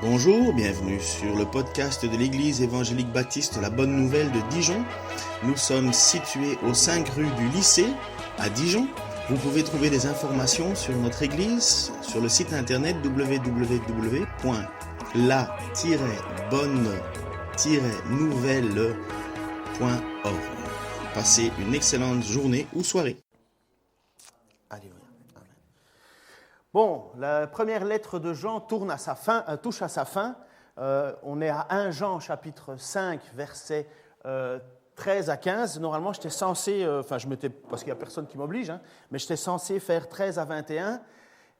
Bonjour, bienvenue sur le podcast de l'Église évangélique baptiste La Bonne Nouvelle de Dijon. Nous sommes situés aux 5 rue du Lycée à Dijon. Vous pouvez trouver des informations sur notre Église sur le site internet www.la-bonne-nouvelle.org. Passez une excellente journée ou soirée. Alléluia. Bon, la première lettre de Jean touche à sa fin. On est à 1 Jean, chapitre 5, versets 13 à 15. Normalement, j'étais censé, parce qu'il n'y a personne qui m'oblige, mais j'étais censé faire 13 à 21.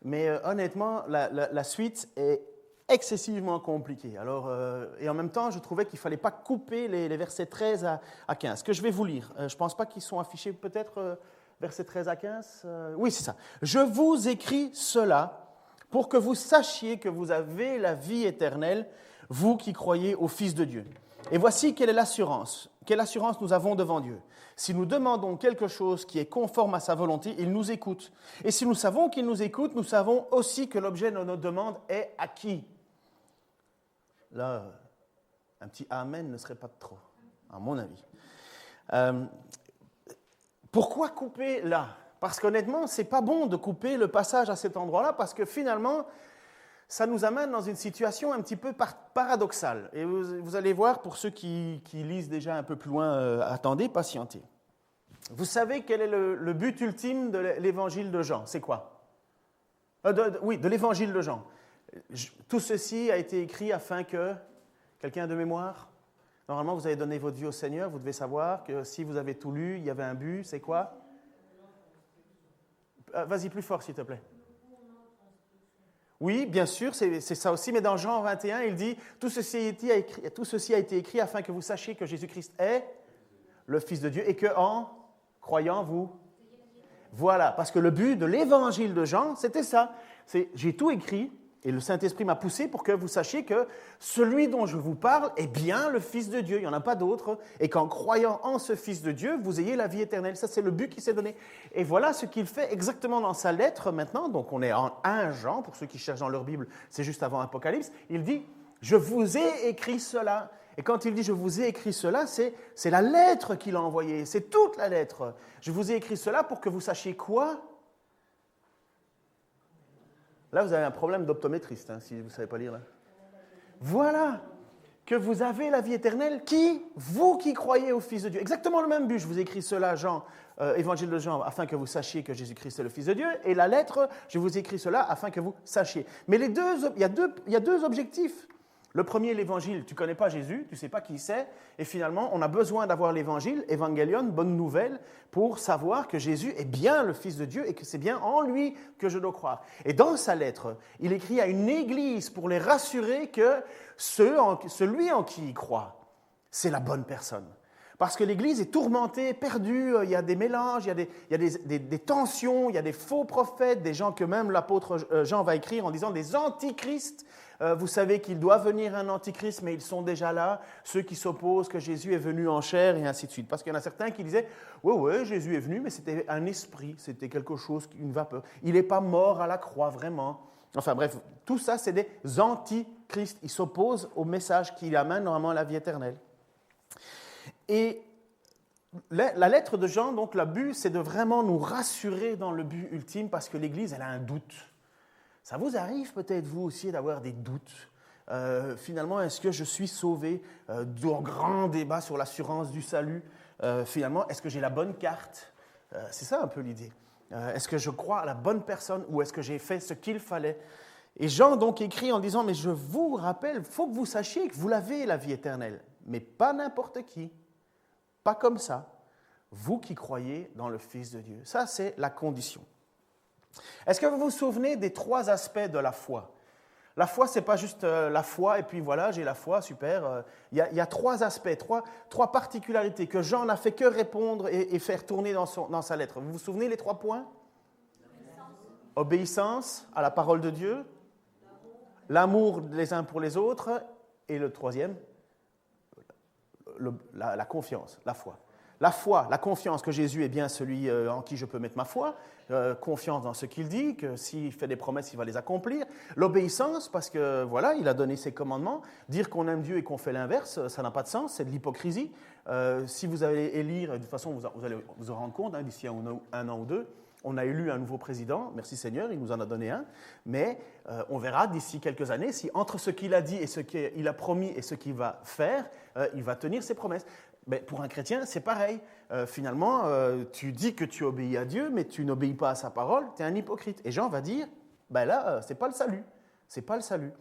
Mais honnêtement, la suite est excessivement compliquée. Alors, et en même temps, je trouvais qu'il ne fallait pas couper les versets 13 à 15, que je vais vous lire. Je ne pense pas qu'ils sont affichés peut-être... Versets 13 à 15, oui, c'est ça. « Je vous écris cela pour que vous sachiez que vous avez la vie éternelle, vous qui croyez au Fils de Dieu. Et voici quelle est l'assurance. Quelle assurance nous avons devant Dieu. Si nous demandons quelque chose qui est conforme à sa volonté, il nous écoute. Et si nous savons qu'il nous écoute, nous savons aussi que l'objet de notre demande est acquis. » Là, un petit « amen » ne serait pas de trop, à mon avis. Pourquoi couper là ? Parce qu'honnêtement, ce n'est pas bon de couper le passage à cet endroit-là, parce que finalement, ça nous amène dans une situation un petit peu paradoxale. Et vous allez voir, pour ceux qui lisent déjà un peu plus loin, attendez, patientez. Vous savez quel est le but ultime de l'évangile de Jean ? C'est quoi ? De l'évangile de Jean. Tout ceci a été écrit afin que... Quelqu'un de mémoire ? Normalement, vous avez donné votre vie au Seigneur, vous devez savoir que si vous avez tout lu, il y avait un but, c'est quoi ? Vas-y plus fort, s'il te plaît. Oui, bien sûr, c'est ça aussi, mais dans Jean 21, il dit « Tout ceci a été écrit afin que vous sachiez que Jésus-Christ est le Fils de Dieu et qu'en croyant, vous... » Voilà, parce que le but de l'évangile de Jean, c'était ça. C'est « J'ai tout écrit ». Et le Saint-Esprit m'a poussé pour que vous sachiez que celui dont je vous parle est bien le Fils de Dieu. Il n'y en a pas d'autre. Et qu'en croyant en ce Fils de Dieu, vous ayez la vie éternelle. Ça, c'est le but qui s'est donné. Et voilà ce qu'il fait exactement dans sa lettre maintenant. Donc, on est en 1 Jean. Pour ceux qui cherchent dans leur Bible, c'est juste avant Apocalypse. Il dit « Je vous ai écrit cela ». Et quand il dit « Je vous ai écrit cela », c'est la lettre qu'il a envoyée. C'est toute la lettre. « Je vous ai écrit cela pour que vous sachiez quoi ?» Là, vous avez un problème d'optométriste, si vous ne savez pas lire. Là. Voilà, que vous avez la vie éternelle, qui ? Vous qui croyez au Fils de Dieu. Exactement le même but. Je vous écris cela, Jean, Évangile de Jean, afin que vous sachiez que Jésus-Christ est le Fils de Dieu. Et la lettre, je vous écris cela afin que vous sachiez. Mais il y a deux objectifs. Le premier, l'évangile, tu ne connais pas Jésus, tu ne sais pas qui c'est, et finalement, on a besoin d'avoir l'évangile, évangélion, bonne nouvelle, pour savoir que Jésus est bien le Fils de Dieu et que c'est bien en lui que je dois croire. Et dans sa lettre, il écrit à une église pour les rassurer que celui en qui il croit, c'est la bonne personne. Parce que l'église est tourmentée, perdue, il y a des mélanges, il y a des tensions, il y a des faux prophètes, des gens que même l'apôtre Jean va écrire en disant des antichrists. Vous savez qu'il doit venir un antichrist, mais ils sont déjà là, ceux qui s'opposent que Jésus est venu en chair et ainsi de suite. Parce qu'il y en a certains qui disaient « Oui, Jésus est venu, mais c'était un esprit, c'était quelque chose, une vapeur. Il n'est pas mort à la croix, vraiment. » Enfin bref, tout ça, c'est des antichrists. Ils s'opposent au message qui amène normalement à la vie éternelle. Et la lettre de Jean, donc le but, c'est de vraiment nous rassurer dans le but ultime parce que l'Église, elle a un doute. Ça vous arrive peut-être, vous aussi, d'avoir des doutes. Finalement, est-ce que je suis sauvé ? D'un grand débat sur l'assurance du salut. Finalement, est-ce que j'ai la bonne carte ? C'est ça un peu l'idée. Est-ce que je crois à la bonne personne ou est-ce que j'ai fait ce qu'il fallait ? Et Jean donc écrit en disant « Mais je vous rappelle, il faut que vous sachiez que vous l'avez, la vie éternelle. Mais pas n'importe qui. Pas comme ça. Vous qui croyez dans le Fils de Dieu. » Ça, c'est la condition. Est-ce que vous vous souvenez des 3 aspects de la foi ? La foi, ce n'est pas juste la foi et puis voilà, j'ai la foi, super. Il y a 3 aspects, trois particularités que Jean n'a fait que répondre et faire tourner dans sa lettre. Vous vous souvenez les 3 points ? Obéissance à la parole de Dieu, l'amour les uns pour les autres et le 3e, la confiance, la foi. La foi, la confiance que Jésus est bien celui en qui je peux mettre ma foi, confiance dans ce qu'il dit, que s'il fait des promesses, il va les accomplir. L'obéissance, parce que voilà, il a donné ses commandements. Dire qu'on aime Dieu et qu'on fait l'inverse, ça n'a pas de sens, c'est de l'hypocrisie. Si vous allez élire, de toute façon, vous allez vous en rendre compte d'ici un an ou deux, on a élu un nouveau président, merci Seigneur, il nous en a donné un, mais on verra d'ici quelques années si entre ce qu'il a dit et ce qu'il a promis et ce qu'il va faire, il va tenir ses promesses. Mais pour un chrétien, c'est pareil. Finalement, tu dis que tu obéis à Dieu, mais tu n'obéis pas à sa parole, tu es un hypocrite. Et Jean va dire, là, ce n'est pas le salut. C'est pas le salut.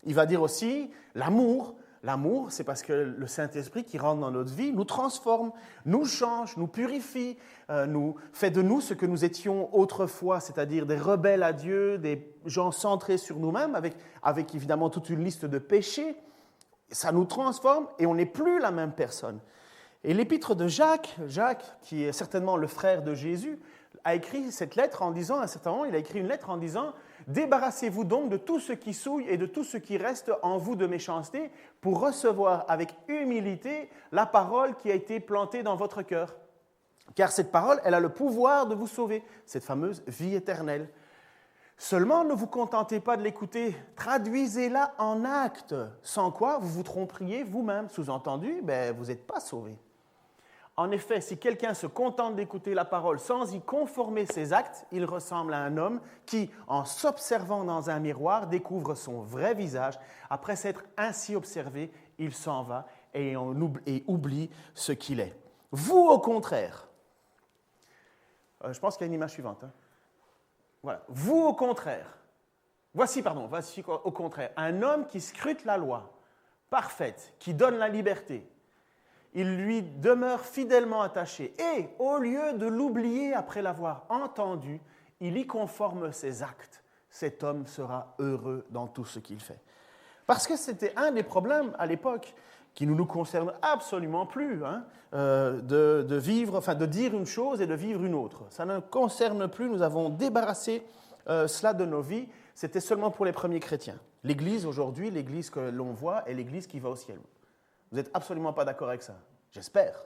Il va dire aussi l'amour. L'amour, c'est parce que le Saint-Esprit qui rentre dans notre vie nous transforme, nous change, nous purifie, nous fait de nous ce que nous étions autrefois, c'est-à-dire des rebelles à Dieu, des gens centrés sur nous-mêmes, avec évidemment toute une liste de péchés. Ça nous transforme et on n'est plus la même personne. Et l'épître de Jacques, qui est certainement le frère de Jésus, a écrit cette lettre en disant, à un certain moment, il a écrit une lettre en disant « Débarrassez-vous donc de tout ce qui souille et de tout ce qui reste en vous de méchanceté pour recevoir avec humilité la parole qui a été plantée dans votre cœur. Car cette parole, elle a le pouvoir de vous sauver, cette fameuse vie éternelle. Seulement, ne vous contentez pas de l'écouter, traduisez-la en actes, sans quoi vous vous tromperiez vous-même. Sous-entendu, vous n'êtes pas sauvé. En effet, si quelqu'un se contente d'écouter la parole sans y conformer ses actes, il ressemble à un homme qui, en s'observant dans un miroir, découvre son vrai visage. Après s'être ainsi observé, il s'en va et oublie ce qu'il est. Vous, au contraire, je pense qu'il y a une image suivante. Voilà. Vous, au contraire, voici au contraire, un homme qui scrute la loi parfaite, qui donne la liberté. Il lui demeure fidèlement attaché et, au lieu de l'oublier après l'avoir entendu, il y conforme ses actes. Cet homme sera heureux dans tout ce qu'il fait. Parce que c'était un des problèmes à l'époque qui ne nous concerne absolument plus, de dire une chose et de vivre une autre. Ça ne concerne plus, nous avons débarrassé cela de nos vies. C'était seulement pour les premiers chrétiens. L'Église aujourd'hui, l'Église que l'on voit, est l'Église qui va au ciel. Vous n'êtes absolument pas d'accord avec ça? J'espère.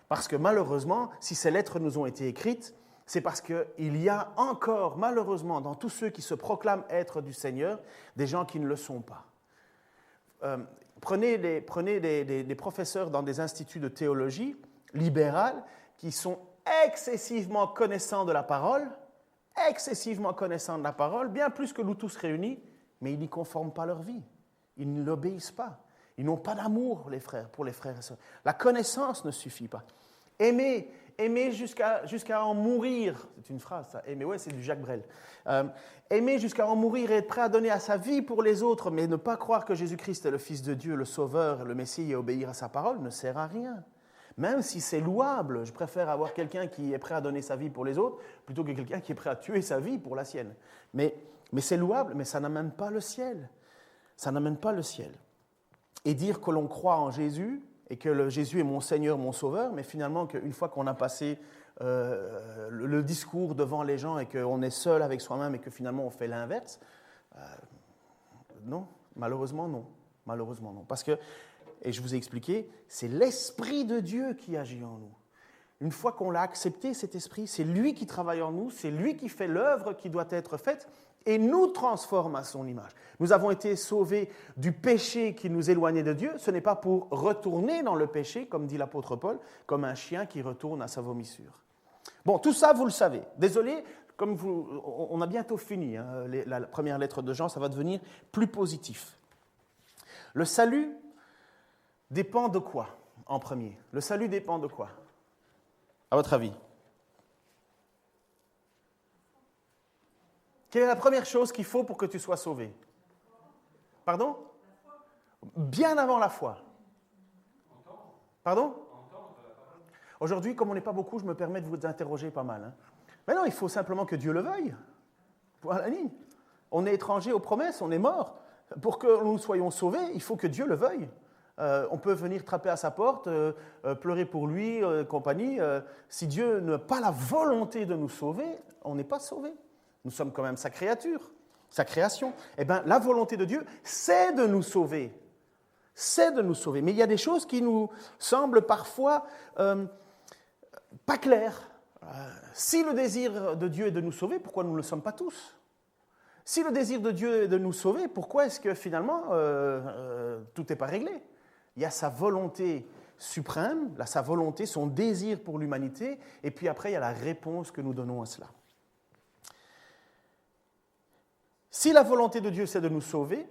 Parce que malheureusement, si ces lettres nous ont été écrites, c'est parce qu'il y a encore, malheureusement, dans tous ceux qui se proclament être du Seigneur, des gens qui ne le sont pas. Prenez des professeurs dans des instituts de théologie libérale qui sont excessivement connaissants de la parole, bien plus que nous tous réunis, mais ils n'y conforment pas leur vie. Ils ne l'obéissent pas. Ils n'ont pas d'amour, pour les frères et sœurs. La connaissance ne suffit pas. Aimer jusqu'à en mourir, c'est une phrase ça, aimer, c'est du Jacques Brel. Aimer jusqu'à en mourir et être prêt à donner à sa vie pour les autres, mais ne pas croire que Jésus-Christ est le Fils de Dieu, le Sauveur, le Messie et obéir à sa parole ne sert à rien. Même si c'est louable, je préfère avoir quelqu'un qui est prêt à donner sa vie pour les autres plutôt que quelqu'un qui est prêt à tuer sa vie pour la sienne. Mais c'est louable, mais ça n'amène pas le ciel. Ça n'amène pas le ciel. Et dire que l'on croit en Jésus et que Jésus est mon Seigneur, mon Sauveur, mais finalement qu'une fois qu'on a passé le discours devant les gens et qu'on est seul avec soi-même et que finalement on fait l'inverse, non, malheureusement non. Parce que, et je vous ai expliqué, c'est l'Esprit de Dieu qui agit en nous. Une fois qu'on l'a accepté, cet Esprit, c'est lui qui travaille en nous, c'est lui qui fait l'œuvre qui doit être faite et nous transforme à son image. Nous avons été sauvés du péché qui nous éloignait de Dieu. Ce n'est pas pour retourner dans le péché, comme dit l'apôtre Paul, comme un chien qui retourne à sa vomissure. Bon, tout ça, vous le savez. Désolé, on a bientôt fini. La première lettre de Jean, ça va devenir plus positif. Le salut dépend de quoi, en premier? Le salut dépend de quoi, à votre avis? Quelle est la première chose qu'il faut pour que tu sois sauvé? Pardon? Bien avant la foi. Pardon? Aujourd'hui, comme on n'est pas beaucoup, je me permets de vous interroger pas mal. Mais non, il faut simplement que Dieu le veuille. Point à la ligne. On est étranger aux promesses, on est mort. Pour que nous soyons sauvés, il faut que Dieu le veuille. On peut venir trapper à sa porte, pleurer pour lui, compagnie. Si Dieu n'a pas la volonté de nous sauver, on n'est pas sauvés. Nous sommes quand même sa créature, sa création. Eh bien, la volonté de Dieu, c'est de nous sauver. c'est de nous sauver. Mais il y a des choses qui nous semblent parfois pas claires. Si le désir de Dieu est de nous sauver, pourquoi nous ne le sommes pas tous ? Si le désir de Dieu est de nous sauver, pourquoi est-ce que finalement tout n'est pas réglé ? Il y a sa volonté suprême, sa volonté, son désir pour l'humanité, et puis après il y a la réponse que nous donnons à cela. Si la volonté de Dieu c'est de nous sauver,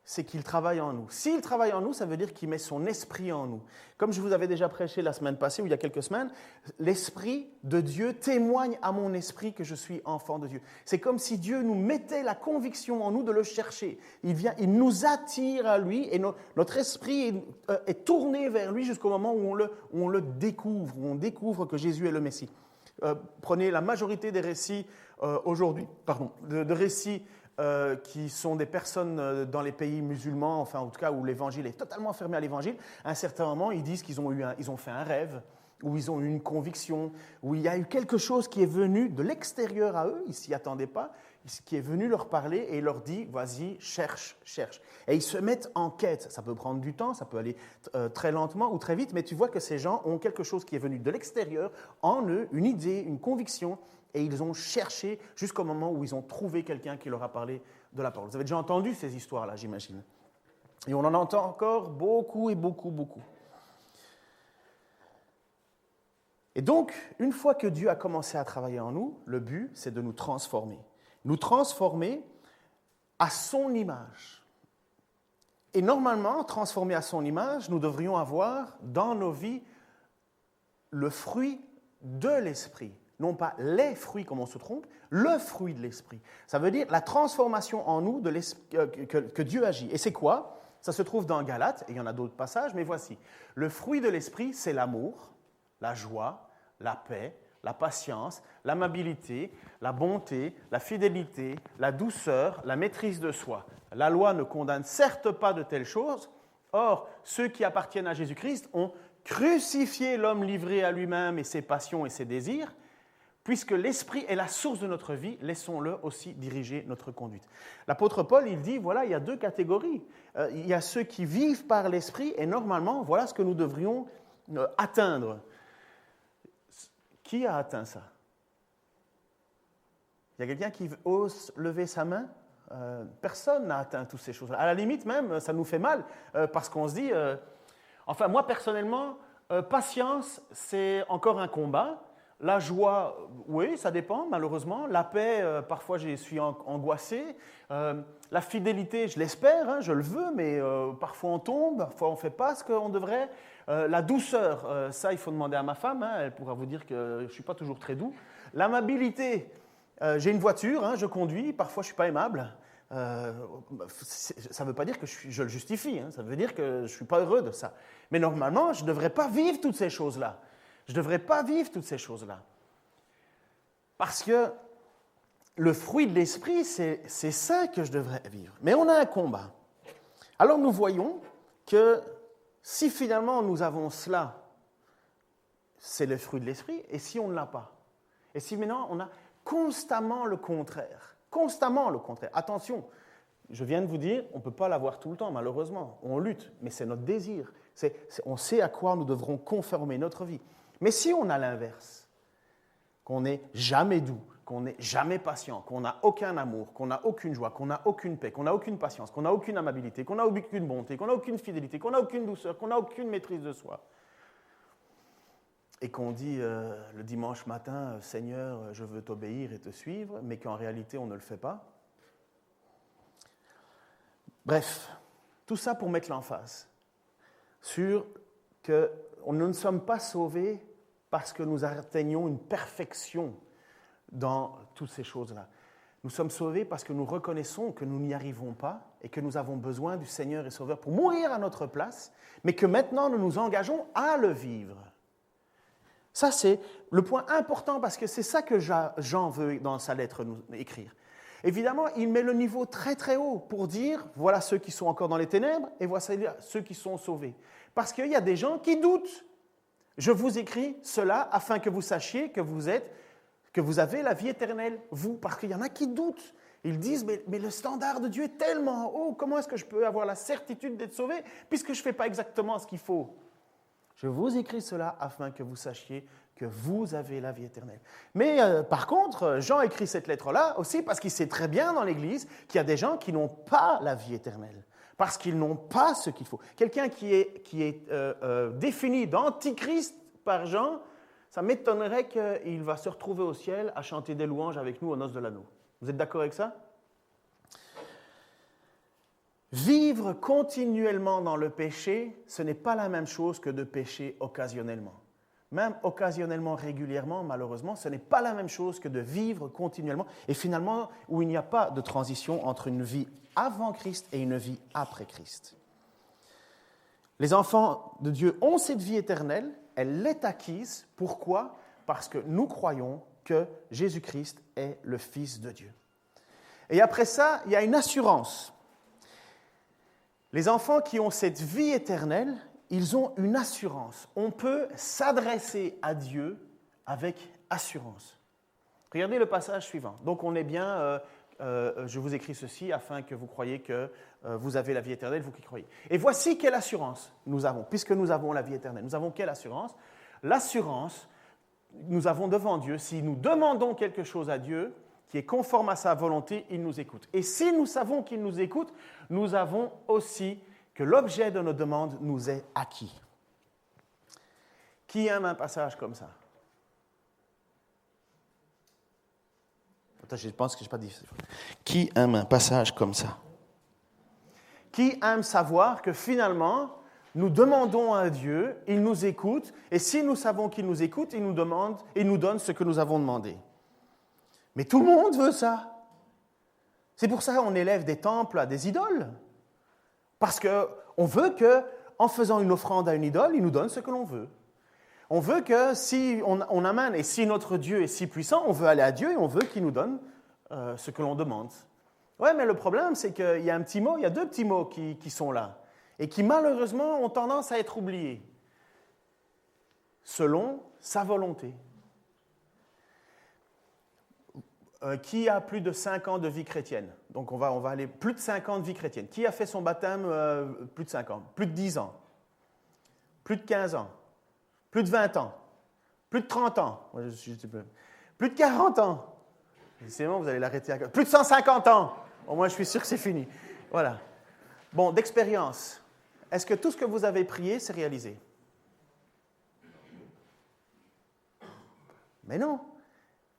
c'est qu'il travaille en nous. S'il travaille en nous, ça veut dire qu'il met son esprit en nous. Comme je vous avais déjà prêché la semaine passée, ou il y a quelques semaines, l'esprit de Dieu témoigne à mon esprit que je suis enfant de Dieu. C'est comme si Dieu nous mettait la conviction en nous de le chercher. Il nous attire à lui et notre esprit est tourné vers lui jusqu'au moment où on le découvre, où on découvre que Jésus est le Messie. Prenez la majorité des récits aujourd'hui, de récits qui sont des personnes dans les pays musulmans, enfin en tout cas où l'évangile est totalement fermé à l'évangile. À un certain moment, ils disent qu'ils ont fait un rêve, où ils ont eu une conviction, où il y a eu quelque chose qui est venu de l'extérieur à eux, ils ne s'y attendaient pas, qui est venu leur parler et leur dit « vas-y, cherche, cherche ». Et ils se mettent en quête. Ça peut prendre du temps, ça peut aller très lentement ou très vite, mais tu vois que ces gens ont quelque chose qui est venu de l'extérieur, en eux, une idée, une conviction, et ils ont cherché jusqu'au moment où ils ont trouvé quelqu'un qui leur a parlé de la parole. Vous avez déjà entendu ces histoires-là, j'imagine. Et on en entend encore beaucoup et beaucoup, beaucoup. Et donc, une fois que Dieu a commencé à travailler en nous, le but, c'est de nous transformer. Nous transformer à son image. Et normalement, transformés à son image, nous devrions avoir dans nos vies le fruit de l'esprit. Non pas les fruits, comme on se trompe, le fruit de l'esprit. Ça veut dire la transformation en nous que Dieu agit. Et c'est quoi ? Ça se trouve dans Galates, et il y en a d'autres passages, mais voici. Le fruit de l'esprit, c'est l'amour, la joie, la paix, la patience, l'amabilité, la bonté, la fidélité, la douceur, la maîtrise de soi. La loi ne condamne certes pas de telles choses. Or, ceux qui appartiennent à Jésus-Christ ont crucifié l'homme livré à lui-même et ses passions et ses désirs. Puisque l'esprit est la source de notre vie, laissons-le aussi diriger notre conduite. L'apôtre Paul, il dit, voilà, il y a deux catégories. Il y a ceux qui vivent par l'esprit, et normalement, voilà ce que nous devrions atteindre. Qui a atteint ça ? Il y a quelqu'un qui ose lever sa main ? Personne n'a atteint toutes ces choses-là. À la limite même, ça nous fait mal, parce qu'on se dit, enfin moi personnellement, patience, c'est encore un combat. La joie, oui, ça dépend, malheureusement. La paix, parfois, je suis angoissé. La fidélité, je l'espère, hein, je le veux, mais parfois on tombe, parfois on ne fait pas ce qu'on devrait. La douceur, ça, il faut demander à ma femme, hein, elle pourra vous dire que je ne suis pas toujours très doux. L'amabilité, j'ai une voiture, hein, je conduis, parfois je ne suis pas aimable. Ça ne veut pas dire que je le justifie, hein, ça veut dire que je ne suis pas heureux de ça. Mais normalement, je ne devrais pas vivre toutes ces choses-là. Je ne devrais pas vivre toutes ces choses-là. Parce que le fruit de l'esprit, c'est ça que je devrais vivre. Mais on a un combat. Alors nous voyons que si finalement nous avons cela, c'est le fruit de l'esprit, et si on ne l'a pas, et si maintenant on a constamment le contraire, attention, je viens de vous dire, on ne peut pas l'avoir tout le temps, malheureusement, on lutte, mais c'est notre désir, on sait à quoi nous devrons conformer notre vie. Mais si on a l'inverse, qu'on n'est jamais doux, qu'on n'est jamais patient, qu'on n'a aucun amour, qu'on n'a aucune joie, qu'on n'a aucune paix, qu'on n'a aucune patience, qu'on n'a aucune amabilité, qu'on n'a aucune bonté, qu'on n'a aucune fidélité, qu'on n'a aucune douceur, qu'on n'a aucune maîtrise de soi, et qu'on dit le dimanche matin, Seigneur, je veux t'obéir et te suivre, mais qu'en réalité on ne le fait pas. Bref, tout ça pour mettre l'emphase sur que nous ne sommes pas sauvés parce que nous atteignons une perfection dans toutes ces choses-là. Nous sommes sauvés parce que nous reconnaissons que nous n'y arrivons pas et que nous avons besoin du Seigneur et Sauveur pour mourir à notre place, mais que maintenant nous nous engageons à le vivre. Ça, c'est le point important parce que c'est ça que Jean veut dans sa lettre nous écrire. Évidemment, il met le niveau très très haut pour dire voilà ceux qui sont encore dans les ténèbres et voilà ceux qui sont sauvés. Parce qu'il y a des gens qui doutent. Je vous écris cela afin que vous sachiez que vous avez la vie éternelle, vous, parce qu'il y en a qui doutent. Ils disent, mais le standard de Dieu est tellement haut, comment est-ce que je peux avoir la certitude d'être sauvé puisque je ne fais pas exactement ce qu'il faut? Je vous écris cela afin que vous sachiez que vous avez la vie éternelle. Mais par contre, Jean écrit cette lettre-là aussi parce qu'il sait très bien dans l'Église qu'il y a des gens qui n'ont pas la vie éternelle, parce qu'ils n'ont pas ce qu'il faut. Quelqu'un qui est défini d'antichrist par Jean, ça m'étonnerait qu'il va se retrouver au ciel à chanter des louanges avec nous aux noces de l'anneau. Vous êtes d'accord avec ça? Vivre continuellement dans le péché, ce n'est pas la même chose que de pécher occasionnellement. Même occasionnellement, régulièrement, malheureusement, ce n'est pas la même chose que de vivre continuellement et finalement où il n'y a pas de transition entre une vie avant Christ et une vie après Christ. Les enfants de Dieu ont cette vie éternelle, elle l'est acquise. Pourquoi? Parce que nous croyons que Jésus-Christ est le Fils de Dieu. Et après ça, il y a une assurance. Les enfants qui ont cette vie éternelle, ils ont une assurance. On peut s'adresser à Dieu avec assurance. Regardez le passage suivant. Donc on est bien, je vous écris ceci afin que vous croyiez que vous avez la vie éternelle, vous qui croyez. Et voici quelle assurance nous avons, puisque nous avons la vie éternelle. Nous avons quelle assurance? L'assurance, nous avons devant Dieu, si nous demandons quelque chose à Dieu qui est conforme à sa volonté, il nous écoute. Et si nous savons qu'il nous écoute, nous avons aussi que l'objet de nos demandes nous est acquis. Qui aime un passage comme ça? Attends, je pense que je n'ai pas dit ça. Qui aime un passage comme ça? Qui aime savoir que finalement, nous demandons à Dieu, il nous écoute, et si nous savons qu'il nous écoute, il nous donne ce que nous avons demandé. Mais tout le monde veut ça. C'est pour ça qu'on élève des temples à des idoles. Parce qu'on veut qu'en faisant une offrande à une idole, il nous donne ce que l'on veut. On veut que si on amène, et si notre Dieu est si puissant, on veut aller à Dieu et on veut qu'il nous donne ce que l'on demande. Oui, mais le problème, c'est qu'il y a il y a deux petits mots qui sont là, et qui malheureusement ont tendance à être oubliés. Selon sa volonté. Qui a plus de 5 ans de vie chrétienne? Donc on va aller plus de 5 ans de vie chrétienne. Qui a fait son baptême plus de 5 ans? Plus de 10 ans? Plus de 15 ans? Plus de 20 ans? Plus de 30 ans? Moi, plus de 40 ans? C'est bon, vous allez l'arrêter à... Plus de 150 ans? Au moins, je suis sûr que c'est fini. Voilà. Bon, d'expérience. Est-ce que tout ce que vous avez prié s'est réalisé? Mais non.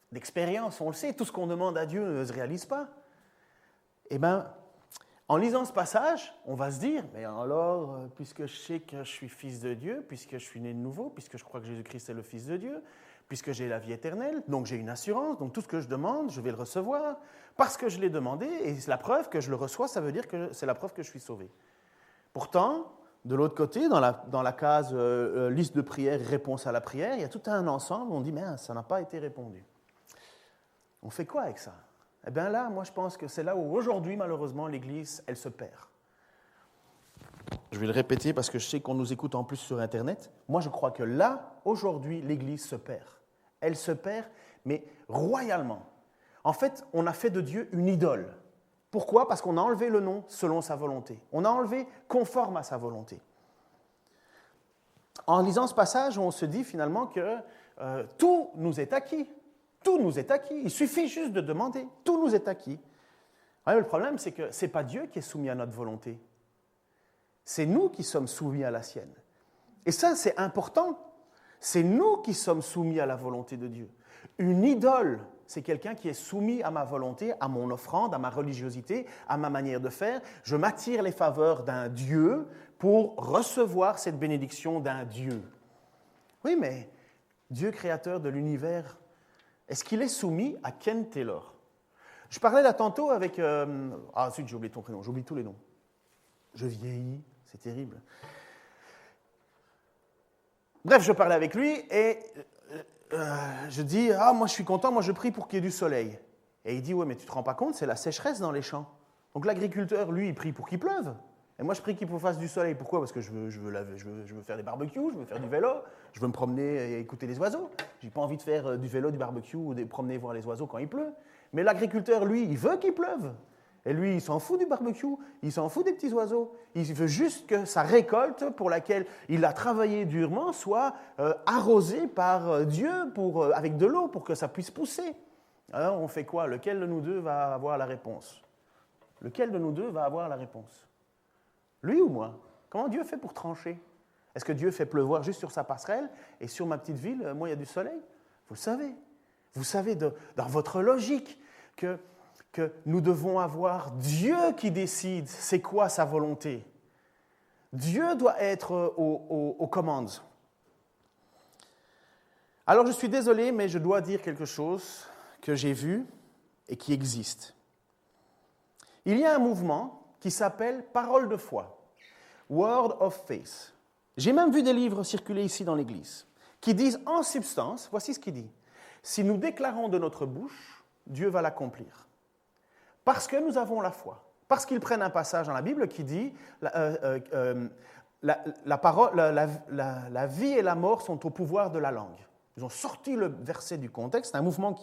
D'expérience, on le sait, tout ce qu'on demande à Dieu ne se réalise pas. Eh bien, en lisant ce passage, on va se dire, mais alors, puisque je sais que je suis fils de Dieu, puisque je suis né de nouveau, puisque je crois que Jésus-Christ est le Fils de Dieu, puisque j'ai la vie éternelle, donc j'ai une assurance, donc tout ce que je demande, je vais le recevoir, parce que je l'ai demandé, et c'est la preuve que je le reçois, ça veut dire que c'est la preuve que je suis sauvé. Pourtant, de l'autre côté, dans la case liste de prières, réponse à la prière, il y a tout un ensemble, on dit, mais ça n'a pas été répondu. On fait quoi avec ça? Eh bien là, moi je pense que c'est là où aujourd'hui, malheureusement, l'Église, elle se perd. Je vais le répéter parce que je sais qu'on nous écoute en plus sur Internet. Moi je crois que là, aujourd'hui, l'Église se perd. Elle se perd, mais royalement. En fait, on a fait de Dieu une idole. Pourquoi? Parce qu'on a enlevé le nom selon sa volonté. On a enlevé conforme à sa volonté. En lisant ce passage, on se dit finalement que tout nous est acquis. Tout nous est acquis. Il suffit juste de demander. Tout nous est acquis. Ouais, le problème, c'est que ce n'est pas Dieu qui est soumis à notre volonté. C'est nous qui sommes soumis à la sienne. Et ça, c'est important. C'est nous qui sommes soumis à la volonté de Dieu. Une idole, c'est quelqu'un qui est soumis à ma volonté, à mon offrande, à ma religiosité, à ma manière de faire. Je m'attire les faveurs d'un Dieu pour recevoir cette bénédiction d'un Dieu. Oui, mais Dieu créateur de l'univers, est-ce qu'il est soumis à Ken Taylor? Je parlais là tantôt avec... ensuite, j'ai oublié ton prénom, j'oublie tous les noms. Je vieillis, c'est terrible. Bref, je parlais avec lui et je dis, moi je suis content, moi je prie pour qu'il y ait du soleil. Et il dit, ouais, mais tu ne te rends pas compte, c'est la sécheresse dans les champs. Donc l'agriculteur, lui, il prie pour qu'il pleuve. Et moi, je prie qu'il fasse du soleil. Pourquoi? Parce que je veux faire des barbecues, je veux faire du vélo, je veux me promener et écouter les oiseaux. Je n'ai pas envie de faire du vélo, du barbecue ou de promener voir les oiseaux quand il pleut. Mais l'agriculteur, lui, il veut qu'il pleuve. Et lui, il s'en fout du barbecue, il s'en fout des petits oiseaux. Il veut juste que sa récolte, pour laquelle il a travaillé durement, soit arrosée par Dieu avec de l'eau pour que ça puisse pousser. Alors, on fait quoi? Lequel de nous deux va avoir la réponse? Lequel de nous deux va avoir la réponse? Lui ou moi? Comment Dieu fait pour trancher? Est-ce que Dieu fait pleuvoir juste sur sa passerelle et sur ma petite ville, moi, il y a du soleil? Vous le savez. Vous savez dans votre logique que nous devons avoir Dieu qui décide c'est quoi sa volonté. Dieu doit être aux commandes. Alors je suis désolé, mais je dois dire quelque chose que j'ai vu et qui existe. Il y a un mouvement qui s'appelle Parole de foi, Word of Faith. J'ai même vu des livres circuler ici dans l'Église qui disent en substance, voici ce qu'il dit, si nous déclarons de notre bouche, Dieu va l'accomplir. Parce que nous avons la foi. Parce qu'ils prennent un passage dans la Bible qui dit la vie et la mort sont au pouvoir de la langue. Ils ont sorti le verset du contexte. C'est un mouvement,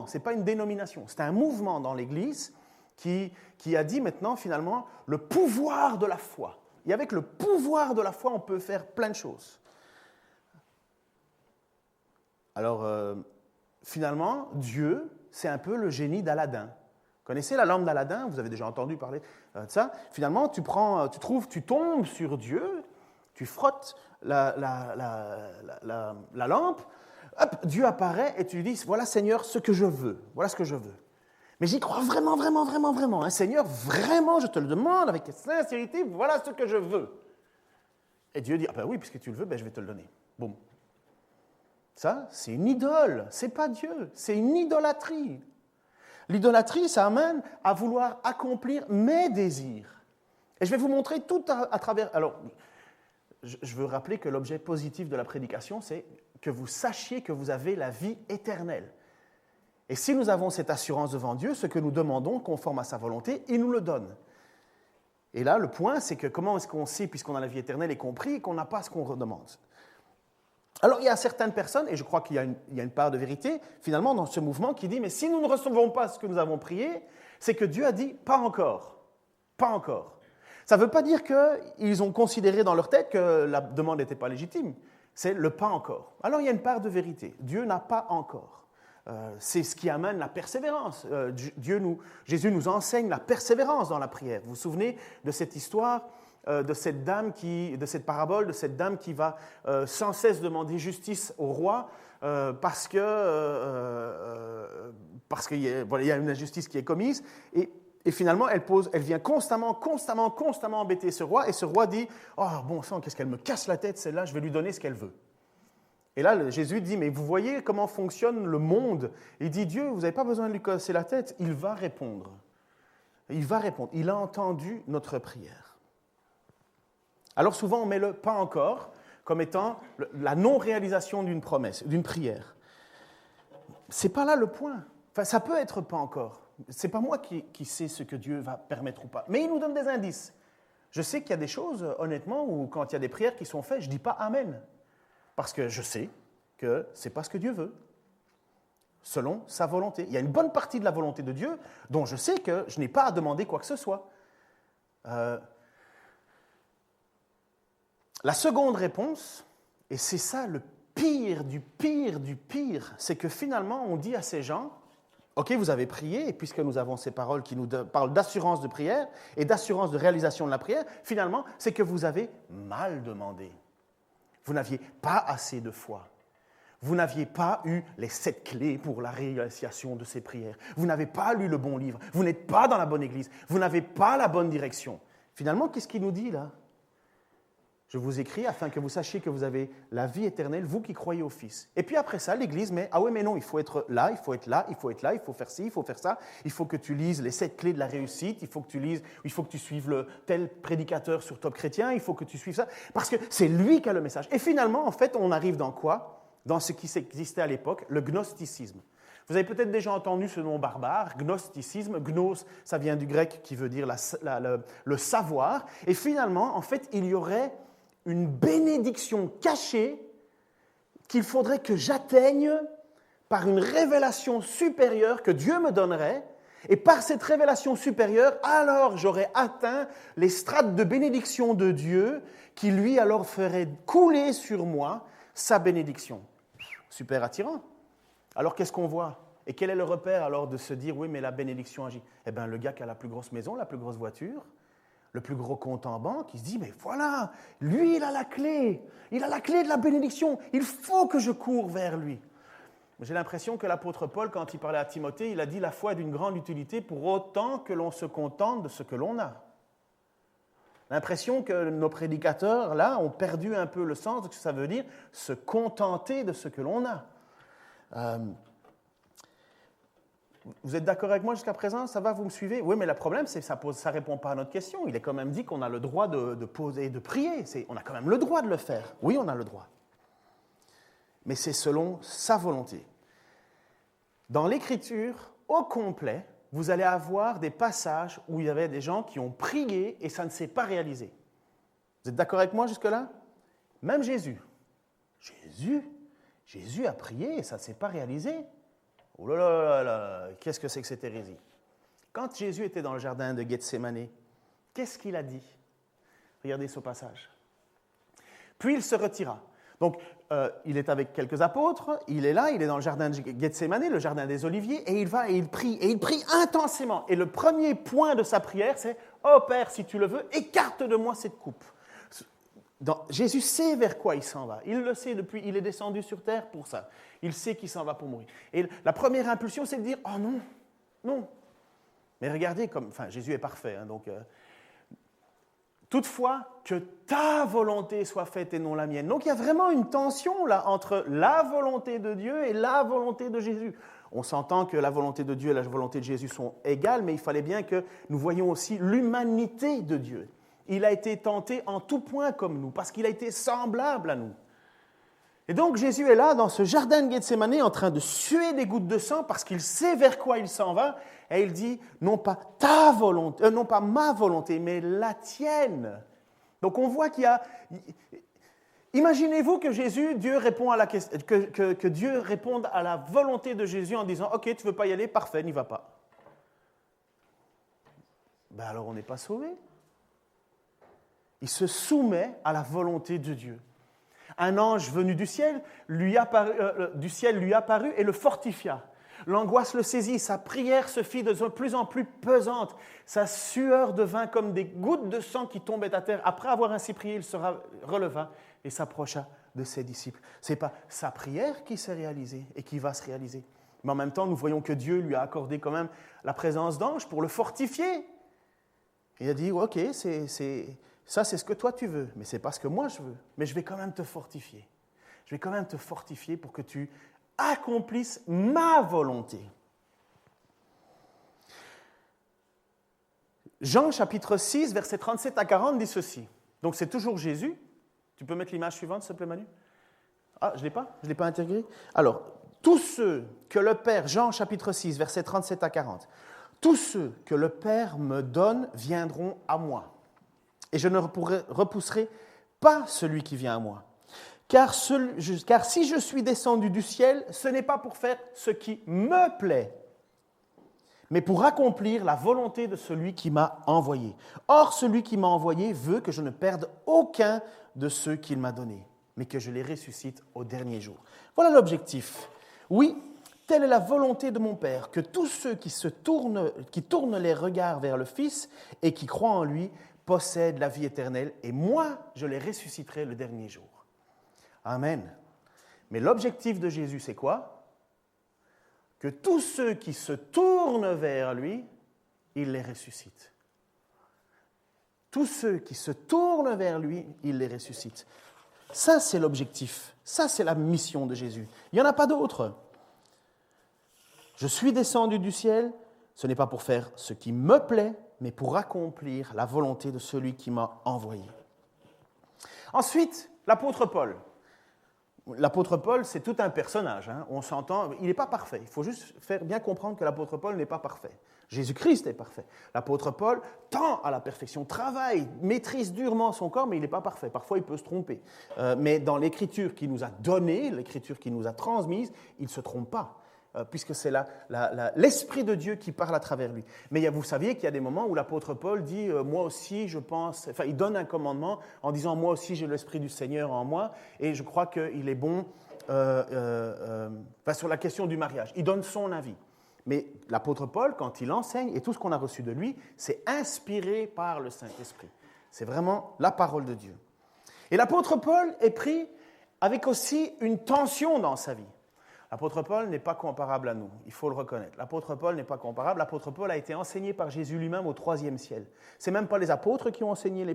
ce n'est pas une dénomination. C'est un mouvement dans l'Église qui a dit maintenant, finalement, le pouvoir de la foi. Et avec le pouvoir de la foi, on peut faire plein de choses. Alors, finalement, Dieu, c'est un peu le génie d'Aladin. Vous connaissez la lampe d'Aladin? Vous avez déjà entendu parler de ça. Finalement, tu tombes sur Dieu, tu frottes la lampe, hop, Dieu apparaît et tu lui dis, voilà Seigneur, ce que je veux, voilà ce que je veux. Mais j'y crois vraiment, vraiment, vraiment, vraiment. Hein, Seigneur, vraiment, je te le demande avec sincérité, voilà ce que je veux. Et Dieu dit, ah ben oui, puisque tu le veux, ben je vais te le donner. Boum. Ça, c'est une idole, c'est pas Dieu, c'est une idolâtrie. L'idolâtrie, ça amène à vouloir accomplir mes désirs. Et je vais vous montrer tout à travers... Alors, je veux rappeler que l'objet positif de la prédication, c'est que vous sachiez que vous avez la vie éternelle. Et si nous avons cette assurance devant Dieu, ce que nous demandons, conforme à sa volonté, il nous le donne. Et là, le point, c'est que comment est-ce qu'on sait, puisqu'on a la vie éternelle et compris, qu'on n'a pas ce qu'on redemande? Alors, il y a certaines personnes, et je crois qu'il y a une part de vérité, finalement, dans ce mouvement, qui dit, mais si nous ne recevons pas ce que nous avons prié, c'est que Dieu a dit, pas encore, pas encore. Ça ne veut pas dire qu'ils ont considéré dans leur tête que la demande n'était pas légitime, c'est le pas encore. Alors, il y a une part de vérité, Dieu n'a pas encore. C'est ce qui amène la persévérance. Jésus nous enseigne la persévérance dans la prière. Vous vous souvenez de cette histoire de cette parabole de cette dame qui va sans cesse demander justice au roi parce qu'il y a une injustice qui est commise et finalement elle vient constamment embêter ce roi et ce roi dit « Oh bon sang, qu'est-ce qu'elle me casse la tête celle-là, je vais lui donner ce qu'elle veut ». Et là, Jésus dit, mais vous voyez comment fonctionne le monde? Il dit, Dieu, vous n'avez pas besoin de lui casser la tête, il va répondre. Il va répondre. Il a entendu notre prière. Alors souvent, on met le « pas encore » comme étant la non-réalisation d'une promesse, d'une prière. Ce n'est pas là le point. Enfin, ça peut être « pas encore ». Ce n'est pas moi qui sais ce que Dieu va permettre ou pas. Mais il nous donne des indices. Je sais qu'il y a des choses, honnêtement, où quand il y a des prières qui sont faites, je ne dis pas « Amen ». Parce que je sais que ce n'est pas ce que Dieu veut, selon sa volonté. Il y a une bonne partie de la volonté de Dieu dont je sais que je n'ai pas à demander quoi que ce soit. La seconde réponse, et c'est ça le pire du pire, c'est que finalement on dit à ces gens, ok, vous avez prié, et puisque nous avons ces paroles qui nous parlent d'assurance de prière et d'assurance de réalisation de la prière, finalement, c'est que vous avez mal demandé. Vous n'aviez pas assez de foi. Vous n'aviez pas eu les 7 clés pour la réalisation de ces prières. Vous n'avez pas lu le bon livre. Vous n'êtes pas dans la bonne église. Vous n'avez pas la bonne direction. Finalement, qu'est-ce qu'il nous dit là? Je vous écris afin que vous sachiez que vous avez la vie éternelle, vous qui croyez au Fils. Et puis après ça, l'Église met, ah oui, mais non, il faut être là, il faut être là, il faut être là, il faut faire ci, il faut faire ça, il faut que tu lises les 7 clés de la réussite, il faut que tu suives le tel prédicateur sur Top Chrétien, il faut que tu suives ça, parce que c'est lui qui a le message. Et finalement, en fait, on arrive dans quoi? Dans ce qui existait à l'époque, le gnosticisme. Vous avez peut-être déjà entendu ce nom barbare, gnosticisme. Gnos, ça vient du grec qui veut dire le savoir. Et finalement, en fait, il y aurait une bénédiction cachée qu'il faudrait que j'atteigne par une révélation supérieure que Dieu me donnerait, et par cette révélation supérieure, alors j'aurais atteint les strates de bénédiction de Dieu qui, lui, alors ferait couler sur moi sa bénédiction. Super attirant. Alors qu'est-ce qu'on voit? Et quel est le repère alors de se dire, oui, mais la bénédiction agit? Eh bien, le gars qui a la plus grosse maison, la plus grosse voiture, le plus gros compte en banque, il se dit, mais voilà, lui, il a la clé. Il a la clé de la bénédiction. Il faut que je cours vers lui. J'ai l'impression que l'apôtre Paul, quand il parlait à Timothée, il a dit « La foi est d'une grande utilité pour autant que l'on se contente de ce que l'on a ». L'impression que nos prédicateurs, là, ont perdu un peu le sens de ce que ça veut dire, se contenter de ce que l'on a. Vous êtes d'accord avec moi jusqu'à présent? Ça va, vous me suivez? Oui, mais le problème, c'est que ça ne répond pas à notre question. Il est quand même dit qu'on a le droit de poser et de prier. On a quand même le droit de le faire. Oui, on a le droit. Mais c'est selon sa volonté. Dans l'Écriture, au complet, vous allez avoir des passages où il y avait des gens qui ont prié et ça ne s'est pas réalisé. Vous êtes d'accord avec moi jusque-là? Même Jésus. Jésus a prié et ça ne s'est pas réalisé. Oh là là là là, qu'est-ce que c'est que cette hérésie? Quand Jésus était dans le jardin de Gethsémani, qu'est-ce qu'il a dit? Regardez ce passage. Puis il se retira. Donc, il est avec quelques apôtres, il est là, il est dans le jardin de Gethsémani, le jardin des Oliviers, et il va et il prie intensément. Et le premier point de sa prière, c'est « Oh Père, si tu le veux, écarte de moi cette coupe ». Jésus sait vers quoi il s'en va. Il le sait depuis, il est descendu sur terre pour ça. Il sait qu'il s'en va pour mourir. Et la première impulsion, c'est de dire « Oh non, non ». Mais regardez, Jésus est parfait, hein, donc... Toutefois, que ta volonté soit faite et non la mienne. Donc il y a vraiment une tension là entre la volonté de Dieu et la volonté de Jésus. On s'entend que la volonté de Dieu et la volonté de Jésus sont égales, mais il fallait bien que nous voyions aussi l'humanité de Dieu. Il a été tenté en tout point comme nous, parce qu'il a été semblable à nous. Et donc Jésus est là, dans ce jardin de Gethsémani, en train de suer des gouttes de sang, parce qu'il sait vers quoi il s'en va, et il dit, non pas ta volonté, non pas ma volonté, mais la tienne. Donc on voit qu'il y a... Imaginez-vous que Dieu répond à la question, que Dieu réponde à la volonté de Jésus en disant, ok, tu ne veux pas y aller, parfait, n'y va pas. Ben alors on n'est pas sauvé. Il se soumet à la volonté de Dieu. Un ange venu du ciel lui apparut et le fortifia. L'angoisse le saisit, sa prière se fit de plus en plus pesante. Sa sueur devint comme des gouttes de sang qui tombaient à terre. Après avoir ainsi prié, il se releva et s'approcha de ses disciples. Ce n'est pas sa prière qui s'est réalisée et qui va se réaliser. Mais en même temps, nous voyons que Dieu lui a accordé quand même la présence d'anges pour le fortifier. Il a dit, ok, ça, c'est ce que toi tu veux, mais ce n'est pas ce que moi je veux. Mais je vais quand même te fortifier. Je vais quand même te fortifier pour que tu accomplisses ma volonté. Jean chapitre 6, versets 37 à 40 dit ceci. Donc c'est toujours Jésus. Tu peux mettre l'image suivante, s'il te plaît, Manu? Ah, je ne l'ai pas intégré. Alors, tous ceux que le Père, Jean chapitre 6, versets 37 à 40, tous ceux que le Père me donne viendront à moi. Et je ne repousserai pas celui qui vient à moi. Car si je suis descendu du ciel, ce n'est pas pour faire ce qui me plaît, mais pour accomplir la volonté de celui qui m'a envoyé. Or, celui qui m'a envoyé veut que je ne perde aucun de ceux qu'il m'a donnés, mais que je les ressuscite au dernier jour. Voilà l'objectif. Oui, telle est la volonté de mon Père, que tous ceux qui tournent les regards vers le Fils et qui croient en lui possèdent la vie éternelle, et moi, je les ressusciterai le dernier jour. Amen. Mais l'objectif de Jésus, c'est quoi? Que tous ceux qui se tournent vers lui, il les ressuscite. Tous ceux qui se tournent vers lui, il les ressuscite. Ça, c'est l'objectif. Ça, c'est la mission de Jésus. Il n'y en a pas d'autre. Je suis descendu du ciel, ce n'est pas pour faire ce qui me plaît, mais pour accomplir la volonté de celui qui m'a envoyé. Ensuite, l'apôtre Paul. L'apôtre Paul, c'est tout un personnage. Hein. On s'entend, il n'est pas parfait. Il faut juste faire bien comprendre que l'apôtre Paul n'est pas parfait. Jésus-Christ est parfait. L'apôtre Paul tend à la perfection, travaille, maîtrise durement son corps, mais il n'est pas parfait. Parfois, il peut se tromper. Mais dans l'écriture qu'il nous a donnée, l'écriture qu'il nous a transmise, il ne se trompe pas, puisque c'est l'Esprit de Dieu qui parle à travers lui. Mais vous saviez qu'il y a des moments où l'apôtre Paul dit « moi aussi, je pense », enfin, il donne un commandement en disant « moi aussi, j'ai l'Esprit du Seigneur en moi », et je crois qu'il est bon sur la question du mariage. Il donne son avis. Mais l'apôtre Paul, quand il enseigne, et tout ce qu'on a reçu de lui, c'est inspiré par le Saint-Esprit. C'est vraiment la parole de Dieu. Et l'apôtre Paul est pris avec aussi une tension dans sa vie. L'apôtre Paul n'est pas comparable à nous, il faut le reconnaître. L'apôtre Paul n'est pas comparable. L'apôtre Paul a été enseigné par Jésus lui-même au 3e ciel. Ce n'est même pas les apôtres qui ont enseigné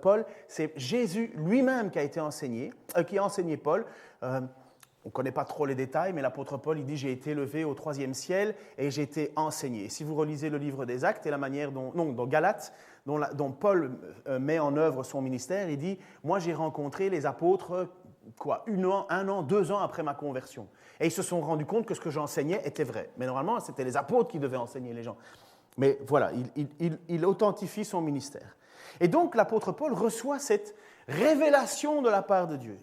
Paul, c'est Jésus lui-même qui a enseigné Paul. On ne connaît pas trop les détails, mais l'apôtre Paul, il dit « J'ai été élevé au 3e ciel et j'ai été enseigné ». Et si vous relisez le livre des Actes et la manière dans Galates, dont Paul met en œuvre son ministère, il dit « Moi, j'ai rencontré les apôtres, un an, 2 ans après ma conversion. Et ils se sont rendus compte que ce que j'enseignais était vrai. Mais normalement, c'était les apôtres qui devaient enseigner les gens. Mais voilà, il authentifie son ministère. Et donc, l'apôtre Paul reçoit cette révélation de la part de Dieu.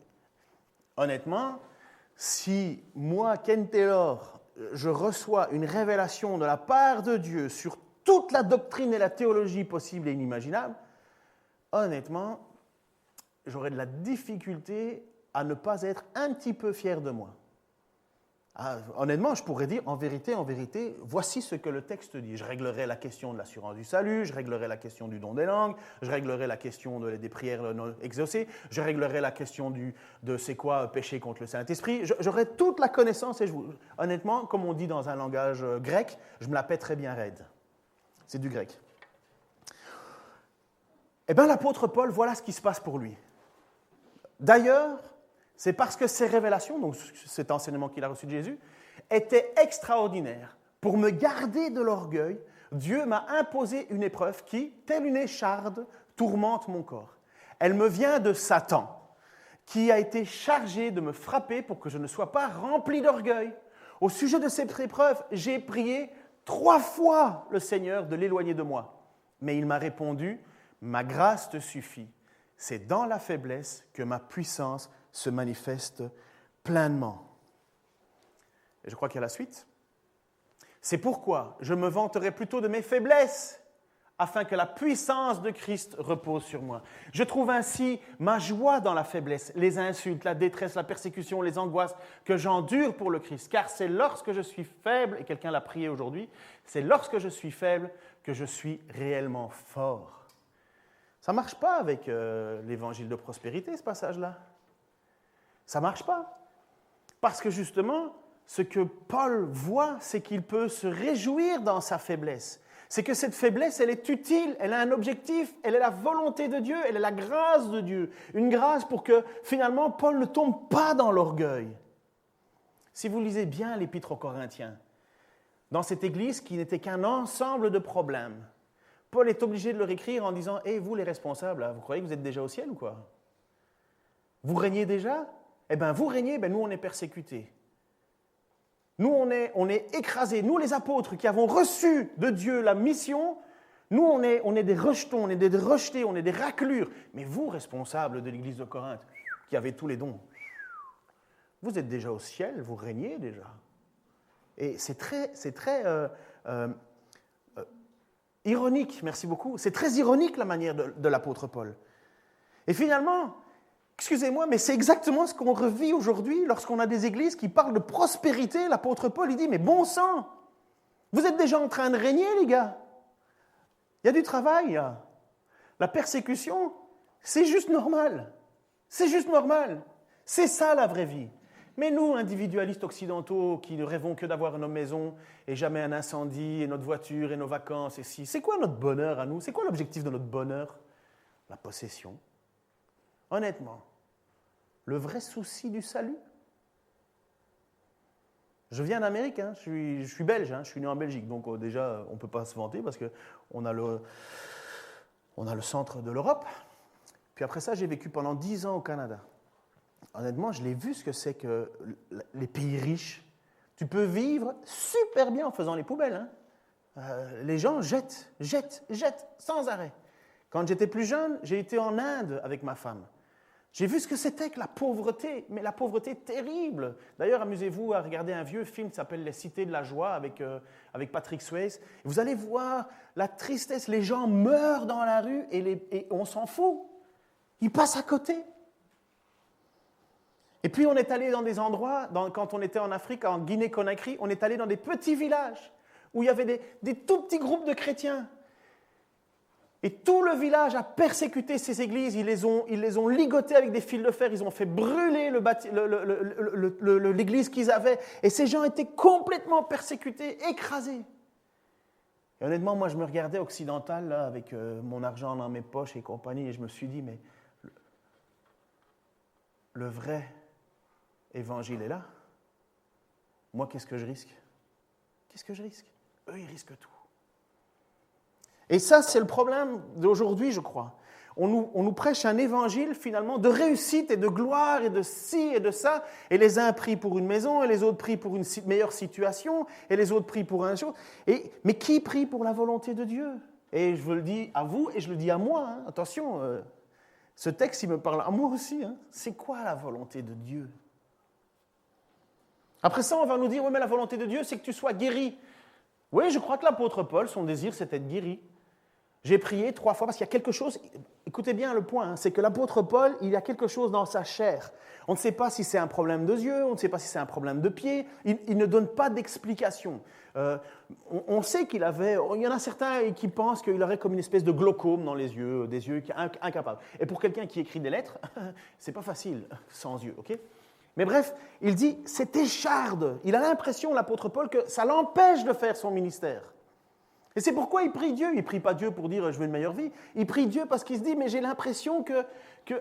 Honnêtement, si moi, Ken Taylor, je reçois une révélation de la part de Dieu sur toute la doctrine et la théologie possible et inimaginable, honnêtement, j'aurais de la difficulté à ne pas être un petit peu fier de moi. Honnêtement, je pourrais dire, en vérité, voici ce que le texte dit. Je réglerai la question de l'assurance du salut, je réglerai la question du don des langues, je réglerai la question des prières non exaucées, je réglerai la question de c'est quoi pécher contre le Saint-Esprit. J'aurai toute la connaissance et honnêtement, comme on dit dans un langage grec, je me la pèterai bien raide. C'est du grec. Eh bien, l'apôtre Paul, voilà ce qui se passe pour lui. D'ailleurs, c'est parce que ces révélations, donc cet enseignement qu'il a reçu de Jésus, étaient extraordinaires. Pour me garder de l'orgueil, Dieu m'a imposé une épreuve qui, telle une écharde, tourmente mon corps. Elle me vient de Satan, qui a été chargé de me frapper pour que je ne sois pas rempli d'orgueil. Au sujet de cette épreuve, j'ai prié 3 fois le Seigneur de l'éloigner de moi. Mais il m'a répondu, « Ma grâce te suffit. C'est dans la faiblesse que ma puissance se manifeste pleinement. » Et je crois qu'il y a la suite. « C'est pourquoi je me vanterai plutôt de mes faiblesses, afin que la puissance de Christ repose sur moi. Je trouve ainsi ma joie dans la faiblesse, les insultes, la détresse, la persécution, les angoisses que j'endure pour le Christ. Car c'est lorsque je suis faible, et quelqu'un l'a prié aujourd'hui, c'est lorsque je suis faible que je suis réellement fort. » Ça ne marche pas avec l'évangile de prospérité, ce passage-là. Ça ne marche pas. Parce que justement, ce que Paul voit, c'est qu'il peut se réjouir dans sa faiblesse. C'est que cette faiblesse, elle est utile, elle a un objectif, elle est la volonté de Dieu, elle est la grâce de Dieu. Une grâce pour que finalement Paul ne tombe pas dans l'orgueil. Si vous lisez bien l'Épître aux Corinthiens, dans cette église qui n'était qu'un ensemble de problèmes, Paul est obligé de leur écrire en disant « Hé, vous les responsables, là, vous croyez que vous êtes déjà au ciel ou quoi? Vous régnez déjà? Eh bien, vous régnez, nous, on est persécutés. Nous, on est écrasés. Nous, les apôtres qui avons reçu de Dieu la mission, nous, on est des rejetons, on est des rejetés, on est des raclures. Mais vous, responsables de l'église de Corinthe, qui avez tous les dons, vous êtes déjà au ciel, vous régnez déjà. » Et c'est très ironique, merci beaucoup. C'est très ironique la manière de l'apôtre Paul. Et finalement, excusez-moi, mais c'est exactement ce qu'on revit aujourd'hui lorsqu'on a des églises qui parlent de prospérité. L'apôtre Paul, il dit, mais bon sang, vous êtes déjà en train de régner, les gars. Il y a du travail. La persécution, c'est juste normal. C'est juste normal. C'est ça la vraie vie. Mais nous, individualistes occidentaux, qui ne rêvons que d'avoir nos maisons et jamais un incendie, et notre voiture, et nos vacances, et si, c'est quoi notre bonheur à nous? C'est quoi l'objectif de notre bonheur? La possession. Honnêtement, le vrai souci du salut. Je viens d'Amérique, je suis belge, je suis né en Belgique, donc déjà, on ne peut pas se vanter parce qu'on a le centre de l'Europe. Puis après ça, j'ai vécu pendant 10 ans au Canada. Honnêtement, je l'ai vu ce que c'est que les pays riches. Tu peux vivre super bien en faisant les poubelles. les gens jettent sans arrêt. Quand j'étais plus jeune, j'ai été en Inde avec ma femme. J'ai vu ce que c'était que la pauvreté, mais la pauvreté terrible. D'ailleurs, amusez-vous à regarder un vieux film qui s'appelle Les Cités de la Joie avec Patrick Swayze. Vous allez voir la tristesse. Les gens meurent dans la rue et on s'en fout. Ils passent à côté. Et puis on est allé dans des endroits, quand on était en Afrique, en Guinée-Conakry, on est allé dans des petits villages où il y avait des tout petits groupes de chrétiens. Et tout le village a persécuté ces églises, ils les ont ligotées avec des fils de fer, ils ont fait brûler l'église qu'ils avaient. Et ces gens étaient complètement persécutés, écrasés. Et honnêtement, moi je me regardais occidental, là, avec mon argent dans mes poches et compagnie, et je me suis dit, mais le vrai évangile est là. Moi, qu'est-ce que je risque? Qu'est-ce que je risque? Eux, ils risquent tout. Et ça, c'est le problème d'aujourd'hui, je crois. On nous prêche un évangile, finalement, de réussite et de gloire et de ci et de ça. Et les uns prient pour une maison, et les autres prient pour une meilleure situation, et les autres prient pour un chose. Mais qui prie pour la volonté de Dieu? Et je vous le dis à vous, et je le dis à moi. Hein. Attention, ce texte, il me parle à moi aussi. Hein. C'est quoi la volonté de Dieu? Après ça, on va nous dire, oui, mais la volonté de Dieu, c'est que tu sois guéri. Oui, je crois que l'apôtre Paul, son désir, c'était d'être guéri. J'ai prié 3 fois parce qu'il y a quelque chose, écoutez bien le point, hein, c'est que l'apôtre Paul, il y a quelque chose dans sa chair. On ne sait pas si c'est un problème de yeux, on ne sait pas si c'est un problème de pied, il ne donne pas d'explication. On sait qu'il avait, il y en a certains qui pensent qu'il aurait comme une espèce de glaucome dans les yeux, des yeux incapables. Et pour quelqu'un qui écrit des lettres, c'est pas facile sans yeux, ok? Mais bref, il dit, c'est écharde. Il a l'impression, l'apôtre Paul, que ça l'empêche de faire son ministère. Et c'est pourquoi il prie Dieu. Il ne prie pas Dieu pour dire « je veux une meilleure vie ». Il prie Dieu parce qu'il se dit « mais j'ai l'impression que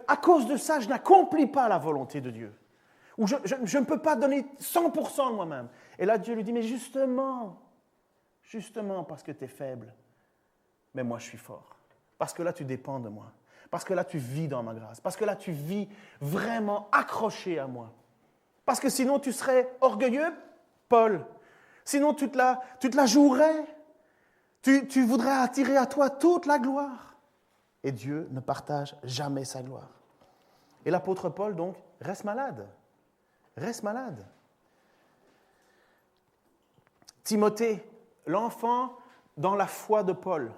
à cause de ça, je n'accomplis pas la volonté de Dieu. » Ou je ne peux pas donner 100% de moi-même. Et là, Dieu lui dit « mais justement parce que tu es faible, mais moi je suis fort. Parce que là, tu dépends de moi. Parce que là, tu vis dans ma grâce. Parce que là, tu vis vraiment accroché à moi. Parce que sinon, tu serais orgueilleux, Paul. Sinon, tu te la jouerais. Tu voudrais attirer à toi toute la gloire. Et Dieu ne partage jamais sa gloire. Et l'apôtre Paul, donc, reste malade. Reste malade. Timothée, l'enfant dans la foi de Paul,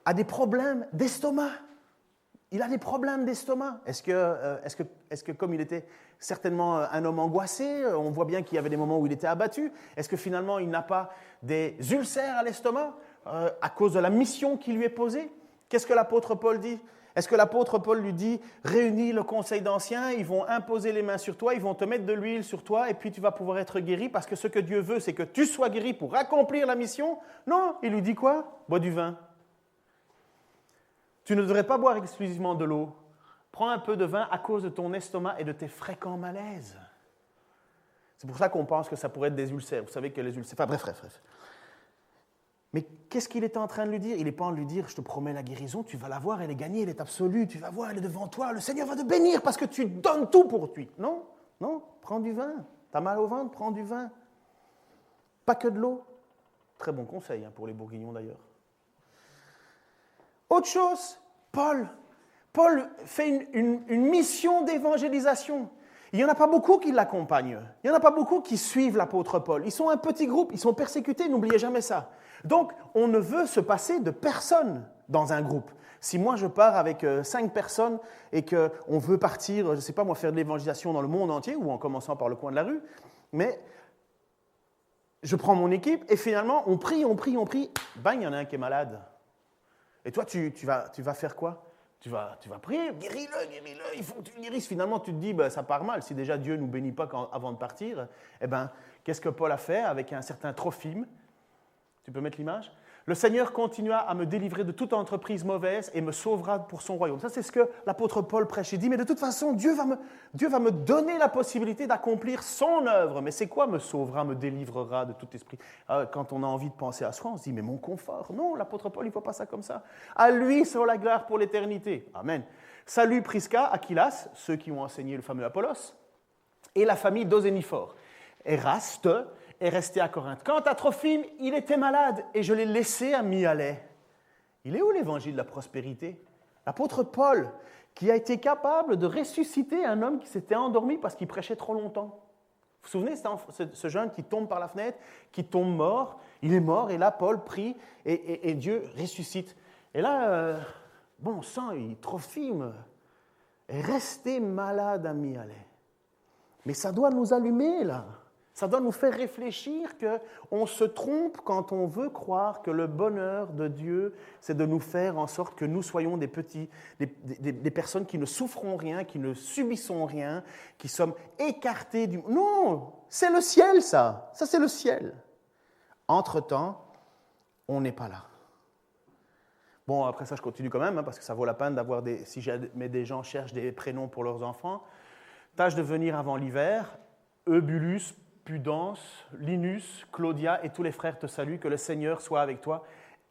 a des problèmes d'estomac. Il a des problèmes d'estomac. Est-ce que comme il était certainement un homme angoissé, on voit bien qu'il y avait des moments où il était abattu, est-ce que finalement il n'a pas des ulcères à l'estomac à cause de la mission qui lui est posée? Qu'est-ce que l'apôtre Paul dit? Est-ce que l'apôtre Paul lui dit « Réunis le conseil d'anciens, ils vont imposer les mains sur toi, ils vont te mettre de l'huile sur toi et puis tu vas pouvoir être guéri parce que ce que Dieu veut, c'est que tu sois guéri pour accomplir la mission ?» Non, il lui dit quoi? « Bois du vin. » Tu ne devrais pas boire exclusivement de l'eau. Prends un peu de vin à cause de ton estomac et de tes fréquents malaises. C'est pour ça qu'on pense que ça pourrait être des ulcères. Vous savez que les ulcères... Enfin bref. Mais qu'est-ce qu'il était en train de lui dire? Il n'est pas en train de lui dire, je te promets la guérison, tu vas la voir, elle est gagnée, elle est absolue, tu vas voir, elle est devant toi, le Seigneur va te bénir parce que tu donnes tout pour lui. Non, prends du vin. T'as mal au ventre, prends du vin. Pas que de l'eau. Très bon conseil pour les bourguignons d'ailleurs. Autre chose, Paul fait une mission d'évangélisation. Il n'y en a pas beaucoup qui l'accompagnent. Il n'y en a pas beaucoup qui suivent l'apôtre Paul. Ils sont un petit groupe, ils sont persécutés, n'oubliez jamais ça. Donc, on ne veut se passer de personne dans un groupe. Si moi je pars avec 5 personnes et qu'on veut partir, je ne sais pas moi, faire de l'évangélisation dans le monde entier, ou en commençant par le coin de la rue, mais je prends mon équipe et finalement on prie, bang, il y en a un qui est malade. Et toi, tu vas faire quoi? Tu vas prier, guéris-le, il faut que tu le guérisses. Finalement, tu te dis, ça part mal. Si déjà Dieu ne nous bénit pas avant de partir, qu'est-ce que Paul a fait avec un certain Trophime? Tu peux mettre l'image? Le Seigneur continua à me délivrer de toute entreprise mauvaise et me sauvera pour son royaume. Ça, c'est ce que l'apôtre Paul prêche. Il dit, mais de toute façon, Dieu va me donner la possibilité d'accomplir son œuvre. Mais c'est quoi me sauvera, me délivrera de tout esprit? Quand on a envie de penser à soi, on se dit, mais mon confort. Non, l'apôtre Paul, il ne voit pas ça comme ça. À lui soit la gloire pour l'éternité. Amen. Salut Prisca, Aquilas, ceux qui ont enseigné le fameux Apollos, et la famille d'Oséniphore. Eraste est resté à Corinthe. Quant à Trophime, il était malade et je l'ai laissé à Mialet. Il est où l'évangile de la prospérité? L'apôtre Paul, qui a été capable de ressusciter un homme qui s'était endormi parce qu'il prêchait trop longtemps. Vous vous souvenez, ce jeune qui tombe par la fenêtre, qui tombe mort, il est mort, et là, Paul prie, et Dieu ressuscite. Et là, bon sang, Trophime est resté malade à Mialet. Mais ça doit nous allumer, là. Ça doit nous faire réfléchir qu'on se trompe quand on veut croire que le bonheur de Dieu, c'est de nous faire en sorte que nous soyons des personnes qui ne souffrons rien, qui ne subissons rien, qui sommes écartés du... Non, c'est le ciel, ça. Ça, c'est le ciel. Entre-temps, on n'est pas là. Bon, après ça, je continue quand même, parce que ça vaut la peine d'avoir des... Si jamais des gens cherchent des prénoms pour leurs enfants, tâche de venir avant l'hiver, Eubulus, Pudence, Linus, Claudia et tous les frères te saluent, que le Seigneur soit avec toi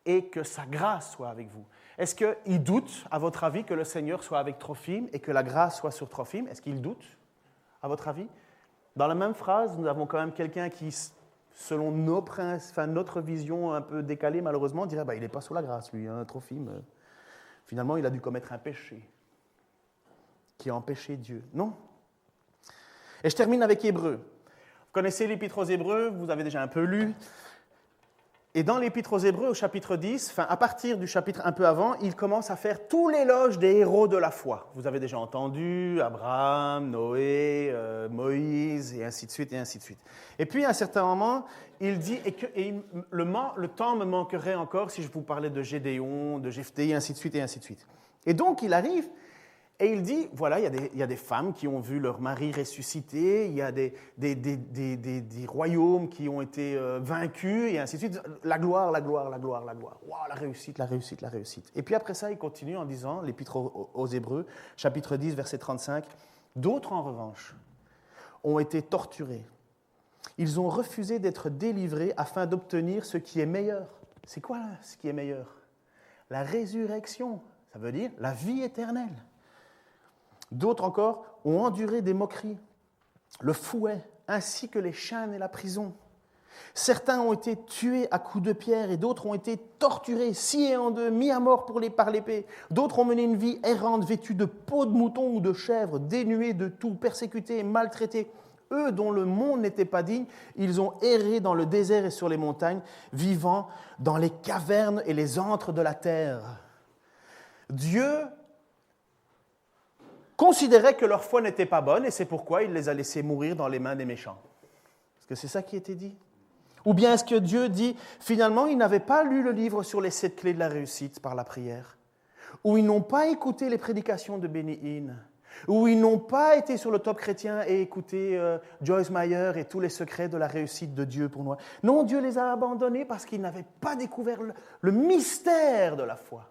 et que sa grâce soit avec vous. Est-ce qu'ils doutent, à votre avis, que le Seigneur soit avec Trophime et que la grâce soit sur Trophime? Est-ce qu'ils doutent, à votre avis? Dans la même phrase, nous avons quand même quelqu'un qui, selon notre vision un peu décalée, malheureusement, dirait il n'est pas sous la grâce, lui, hein, Trophime. Finalement, il a dû commettre un péché qui a empêché Dieu. Non. Et je termine avec Hébreux. Vous connaissez l'Épître aux Hébreux, vous avez déjà un peu lu. Et dans l'Épître aux Hébreux, au chapitre 10, à partir du chapitre un peu avant, il commence à faire tout l'éloge des héros de la foi. Vous avez déjà entendu Abraham, Noé, Moïse, et ainsi de suite, et ainsi de suite. Et puis, à un certain moment, il dit, le temps me manquerait encore si je vous parlais de Gédéon, de Jephthé, et ainsi de suite, et ainsi de suite. Et donc, il arrive... Et il dit, voilà, il y a des femmes qui ont vu leur mari ressusciter, il y a des royaumes qui ont été vaincus, et ainsi de suite. La gloire, la gloire, la gloire, la gloire. Wow, la réussite, la réussite, la réussite. Et puis après ça, il continue en disant, l'Épître aux Hébreux, chapitre 10, verset 35, « D'autres, en revanche, ont été torturés. Ils ont refusé d'être délivrés afin d'obtenir ce qui est meilleur. » C'est quoi là, ce qui est meilleur? La résurrection, ça veut dire la vie éternelle. D'autres encore ont enduré des moqueries, le fouet, ainsi que les chaînes et la prison. Certains ont été tués à coups de pierre et d'autres ont été torturés, sciés en deux, mis à mort par l'épée. D'autres ont mené une vie errante, vêtue de peaux de mouton ou de chèvre, dénués de tout, persécutés et maltraités. Eux dont le monde n'était pas digne, ils ont erré dans le désert et sur les montagnes, vivant dans les cavernes et les antres de la terre. Dieu considéraient que leur foi n'était pas bonne et c'est pourquoi il les a laissés mourir dans les mains des méchants. Est-ce que c'est ça qui était dit? Ou bien est-ce que Dieu dit, finalement, ils n'avaient pas lu le livre sur les 7 clés de la réussite par la prière? Ou ils n'ont pas écouté les prédications de Benny Hinn? Ou ils n'ont pas été sur le Top Chrétien et écouté Joyce Meyer et tous les secrets de la réussite de Dieu pour nous? Non, Dieu les a abandonnés parce qu'ils n'avaient pas découvert le mystère de la foi.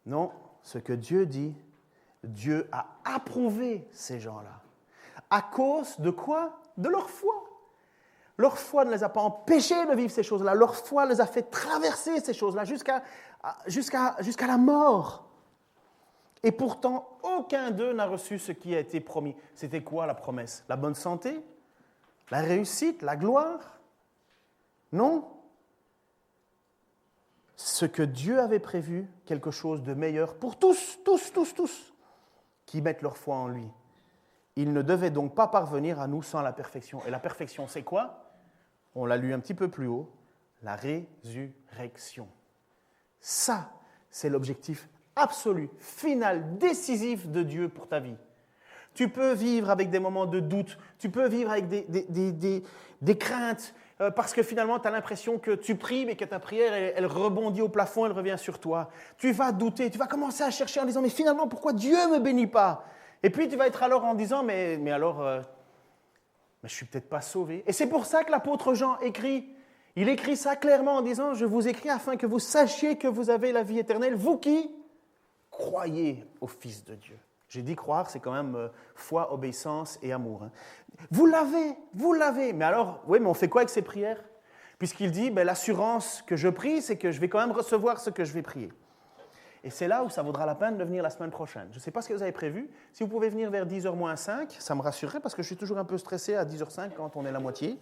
Non, ce que Dieu dit, Dieu a approuvé ces gens-là. À cause de quoi? De leur foi. Leur foi ne les a pas empêchés de vivre ces choses-là. Leur foi les a fait traverser ces choses-là jusqu'à la mort. Et pourtant, aucun d'eux n'a reçu ce qui a été promis. C'était quoi la promesse? La bonne santé? La réussite? La gloire? Non. Ce que Dieu avait prévu, quelque chose de meilleur pour tous, qui mettent leur foi en lui. Il ne devait donc pas parvenir à nous sans la perfection. Et la perfection, c'est quoi? On l'a lu un petit peu plus haut, la résurrection. Ça, c'est l'objectif absolu, final, décisif de Dieu pour ta vie. Tu peux vivre avec des moments de doute, tu peux vivre avec des craintes, parce que finalement, tu as l'impression que tu pries, mais que ta prière, elle rebondit au plafond, elle revient sur toi. Tu vas douter, tu vas commencer à chercher en disant, mais finalement, pourquoi Dieu ne me bénit pas? Et puis, tu vas être alors en disant, mais alors, mais je ne suis peut-être pas sauvé. Et c'est pour ça que l'apôtre Jean écrit, il écrit ça clairement en disant, je vous écris afin que vous sachiez que vous avez la vie éternelle, vous qui croyez au Fils de Dieu. J'ai dit croire, c'est quand même foi, obéissance et amour. Hein. Vous l'avez. Mais alors, oui, mais on fait quoi avec ces prières? Puisqu'il dit, l'assurance que je prie, c'est que je vais quand même recevoir ce que je vais prier. Et c'est là où ça vaudra la peine de venir la semaine prochaine. Je ne sais pas ce que vous avez prévu. Si vous pouvez venir vers 10h moins 5, ça me rassurerait parce que je suis toujours un peu stressé à 10h05 quand on est la moitié.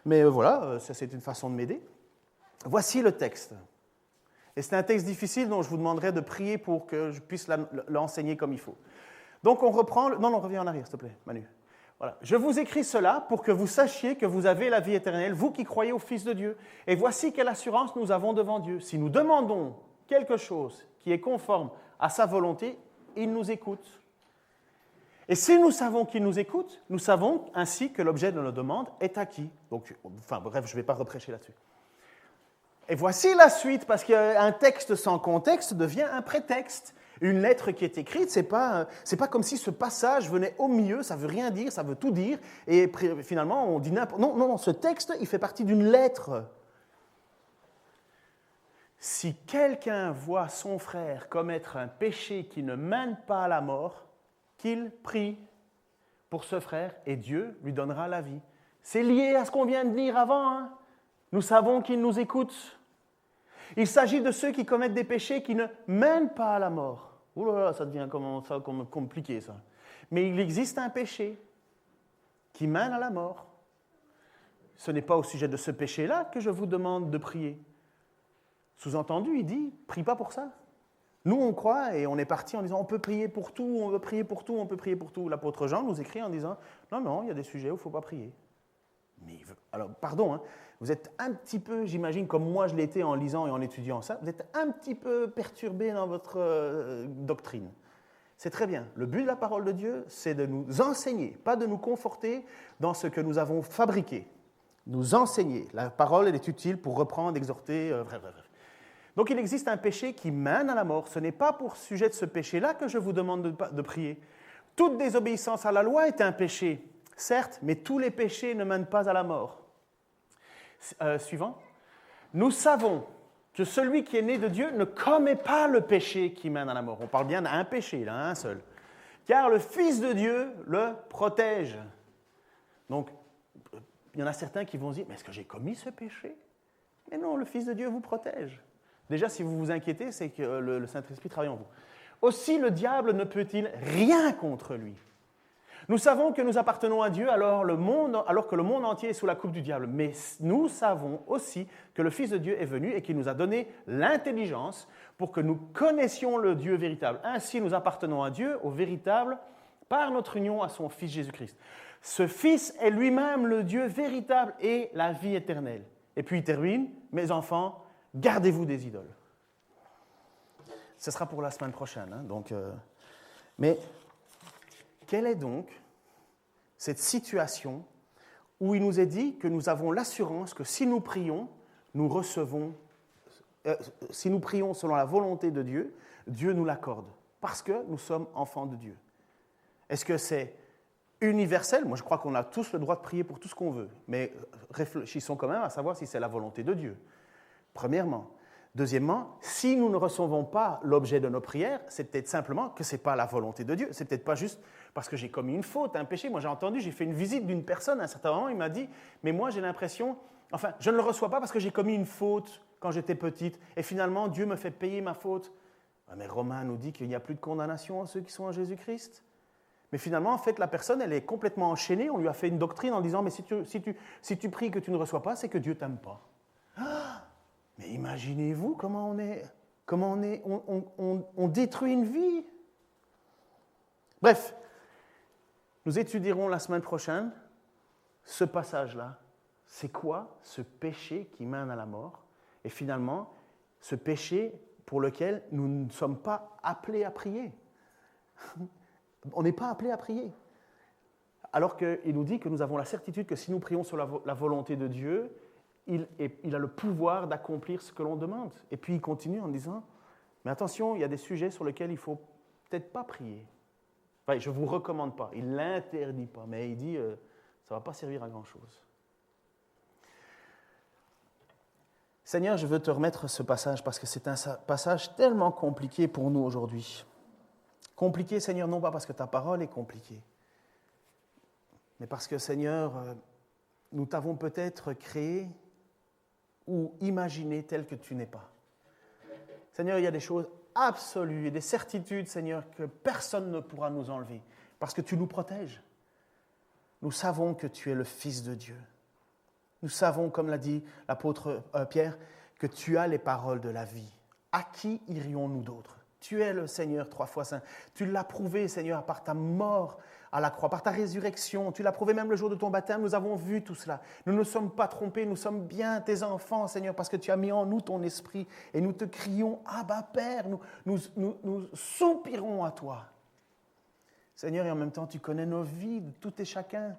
Mais voilà, ça c'est une façon de m'aider. Voici le texte. Et c'est un texte difficile dont je vous demanderai de prier pour que je puisse l'enseigner comme il faut. Donc on reprend... Non, reviens en arrière s'il te plaît, Manu. Voilà. Je vous écris cela pour que vous sachiez que vous avez la vie éternelle, vous qui croyez au Fils de Dieu. Et voici quelle assurance nous avons devant Dieu. Si nous demandons quelque chose qui est conforme à sa volonté, il nous écoute. Et si nous savons qu'il nous écoute, nous savons ainsi que l'objet de nos demandes est acquis. Donc, je ne vais pas reprêcher là-dessus. Et voici la suite, parce qu'un texte sans contexte devient un prétexte. Une lettre qui est écrite, c'est pas comme si ce passage venait au milieu, ça ne veut rien dire, ça veut tout dire, et finalement on dit n'importe... Non, ce texte, il fait partie d'une lettre. Si quelqu'un voit son frère commettre un péché qui ne mène pas à la mort, qu'il prie pour ce frère et Dieu lui donnera la vie. C'est lié à ce qu'on vient de dire avant. Hein? Nous savons qu'il nous écoute. Il s'agit de ceux qui commettent des péchés qui ne mènent pas à la mort. Ouh là là, ça devient compliqué ça. Mais il existe un péché qui mène à la mort. Ce n'est pas au sujet de ce péché-là que je vous demande de prier. Sous-entendu, il dit, prie pas pour ça. Nous, on croit et on est parti en disant, on peut prier pour tout, on peut prier pour tout, on peut prier pour tout. L'apôtre Jean nous écrit en disant, non, il y a des sujets où il ne faut pas prier. Mais, alors, pardon, hein, vous êtes un petit peu, j'imagine, comme moi je l'étais en lisant et en étudiant ça, vous êtes un petit peu perturbé dans votre doctrine. C'est très bien. Le but de la parole de Dieu, c'est de nous enseigner, pas de nous conforter dans ce que nous avons fabriqué. Nous enseigner. La parole, elle est utile pour reprendre, exhorter, Donc, il existe un péché qui mène à la mort. Ce n'est pas pour sujet de ce péché-là que je vous demande de prier. Toute désobéissance à la loi est un péché, certes, mais tous les péchés ne mènent pas à la mort. Suivant. Nous savons que celui qui est né de Dieu ne commet pas le péché qui mène à la mort. On parle bien d'un péché, là, un seul. Car le Fils de Dieu le protège. Donc, il y en a certains qui vont se dire, mais est-ce que j'ai commis ce péché? Mais non, le Fils de Dieu vous protège. Déjà, si vous vous inquiétez, c'est que le Saint-Esprit travaille en vous. Aussi, le diable ne peut-il rien contre lui. Nous savons que nous appartenons à Dieu alors que le monde entier est sous la coupe du diable. Mais nous savons aussi que le Fils de Dieu est venu et qu'il nous a donné l'intelligence pour que nous connaissions le Dieu véritable. Ainsi, nous appartenons à Dieu, au véritable, par notre union à son Fils Jésus-Christ. Ce Fils est lui-même le Dieu véritable et la vie éternelle. Et puis il termine, mes enfants, gardez-vous des idoles. Ce sera pour la semaine prochaine. Hein, mais quelle est donc cette situation où il nous est dit que nous avons l'assurance que si nous prions, nous recevons, si nous prions selon la volonté de Dieu, Dieu nous l'accorde, parce que nous sommes enfants de Dieu. Est-ce que c'est universel? Moi, je crois qu'on a tous le droit de prier pour tout ce qu'on veut, mais réfléchissons quand même à savoir si c'est la volonté de Dieu. Premièrement. Deuxièmement, si nous ne recevons pas l'objet de nos prières, c'est peut-être simplement que ce n'est pas la volonté de Dieu. C'est peut-être pas juste parce que j'ai commis une faute, un péché. Moi, j'ai fait une visite d'une personne à un certain moment, il m'a dit, mais moi, j'ai l'impression, je ne le reçois pas parce que j'ai commis une faute quand j'étais petite, et finalement, Dieu me fait payer ma faute. Mais Romain nous dit qu'il n'y a plus de condamnation à ceux qui sont en Jésus-Christ. Mais finalement, en fait, la personne, elle est complètement enchaînée. On lui a fait une doctrine en disant, mais si tu pries que tu ne reçois pas, c'est que Dieu ne t'aime pas. Mais imaginez-vous comment on détruit une vie. Bref, nous étudierons la semaine prochaine ce passage-là. C'est quoi ce péché qui mène à la mort? Et finalement, ce péché pour lequel nous ne sommes pas appelés à prier. On n'est pas appelés à prier. Alors qu'il nous dit que nous avons la certitude que si nous prions sur la volonté de Dieu, il a le pouvoir d'accomplir ce que l'on demande. Et puis il continue en disant, mais attention, il y a des sujets sur lesquels il ne faut peut-être pas prier. Je ne vous recommande pas, il ne l'interdit pas, mais il dit, ça ne va pas servir à grand-chose. Seigneur, je veux te remettre ce passage parce que c'est un passage tellement compliqué pour nous aujourd'hui. Compliqué, Seigneur, non pas parce que ta parole est compliquée, mais parce que, Seigneur, nous t'avons peut-être créé ou imaginé tel que tu n'es pas. Seigneur, il y a des choses absolues et des certitudes, Seigneur, que personne ne pourra nous enlever parce que tu nous protèges. Nous savons que tu es le Fils de Dieu. Nous savons, comme l'a dit l'apôtre Pierre, que tu as les paroles de la vie. À qui irions-nous d'autres? Tu es le Seigneur 3 fois saint. Tu l'as prouvé, Seigneur, par ta mort à la croix, par ta résurrection. Tu l'as prouvé même le jour de ton baptême. Nous avons vu tout cela. Nous ne nous sommes pas trompés. Nous sommes bien tes enfants, Seigneur, parce que tu as mis en nous ton esprit. Et nous te crions, Abba, Père. Nous soupirons à toi. Seigneur, et en même temps, tu connais nos vies, de tout et chacun.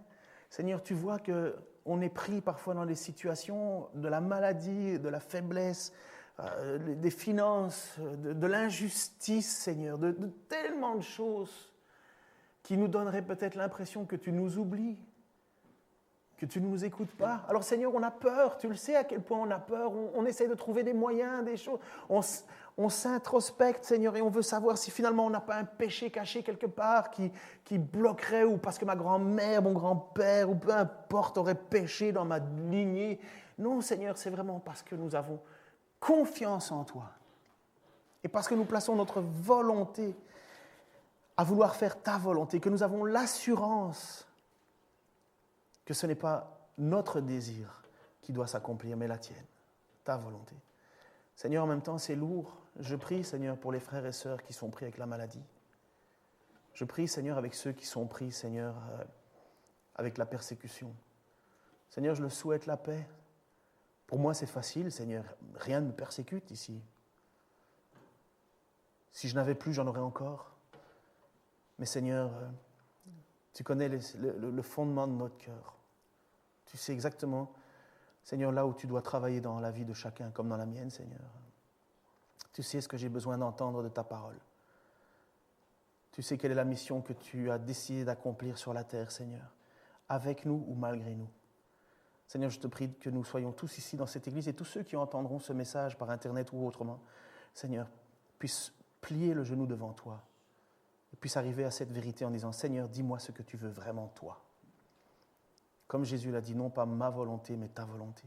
Seigneur, tu vois qu'on est pris parfois dans des situations de la maladie, de la faiblesse, des finances, de l'injustice, Seigneur, de tellement de choses qui nous donneraient peut-être l'impression que tu nous oublies, que tu ne nous écoutes pas. Alors Seigneur, on a peur, tu le sais à quel point on a peur, on essaie de trouver des moyens, des choses, on s'introspecte, Seigneur, et on veut savoir si finalement on n'a pas un péché caché quelque part qui bloquerait, ou parce que ma grand-mère, mon grand-père, ou peu importe, aurait péché dans ma lignée. Non, Seigneur, c'est vraiment parce que nous avons confiance en toi. Et parce que nous plaçons notre volonté à vouloir faire ta volonté, que nous avons l'assurance que ce n'est pas notre désir qui doit s'accomplir, mais la tienne, ta volonté. Seigneur, en même temps, c'est lourd. Je prie, Seigneur, pour les frères et sœurs qui sont pris avec la maladie. Je prie, Seigneur, avec ceux qui sont pris, Seigneur, avec la persécution. Seigneur, je le souhaite la paix. Pour moi, c'est facile, Seigneur. Rien ne me persécute ici. Si je n'avais plus, j'en aurais encore. Mais Seigneur, tu connais le fondement de notre cœur. Tu sais exactement, Seigneur, là où tu dois travailler dans la vie de chacun, comme dans la mienne, Seigneur. Tu sais ce que j'ai besoin d'entendre de ta parole. Tu sais quelle est la mission que tu as décidé d'accomplir sur la terre, Seigneur, avec nous ou malgré nous. Seigneur, je te prie que nous soyons tous ici dans cette église et tous ceux qui entendront ce message par Internet ou autrement, Seigneur, puissent plier le genou devant toi et puissent arriver à cette vérité en disant, Seigneur, dis-moi ce que tu veux vraiment toi. Comme Jésus l'a dit, non pas ma volonté, mais ta volonté.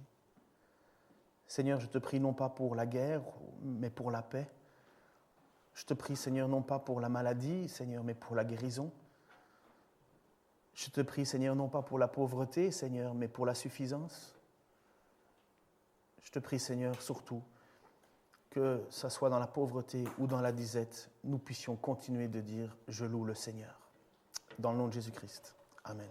Seigneur, je te prie non pas pour la guerre, mais pour la paix. Je te prie, Seigneur, non pas pour la maladie, Seigneur, mais pour la guérison. Je te prie, Seigneur, non pas pour la pauvreté, Seigneur, mais pour la suffisance. Je te prie, Seigneur, surtout, que ce soit dans la pauvreté ou dans la disette, nous puissions continuer de dire « Je loue le Seigneur ». Dans le nom de Jésus-Christ. Amen.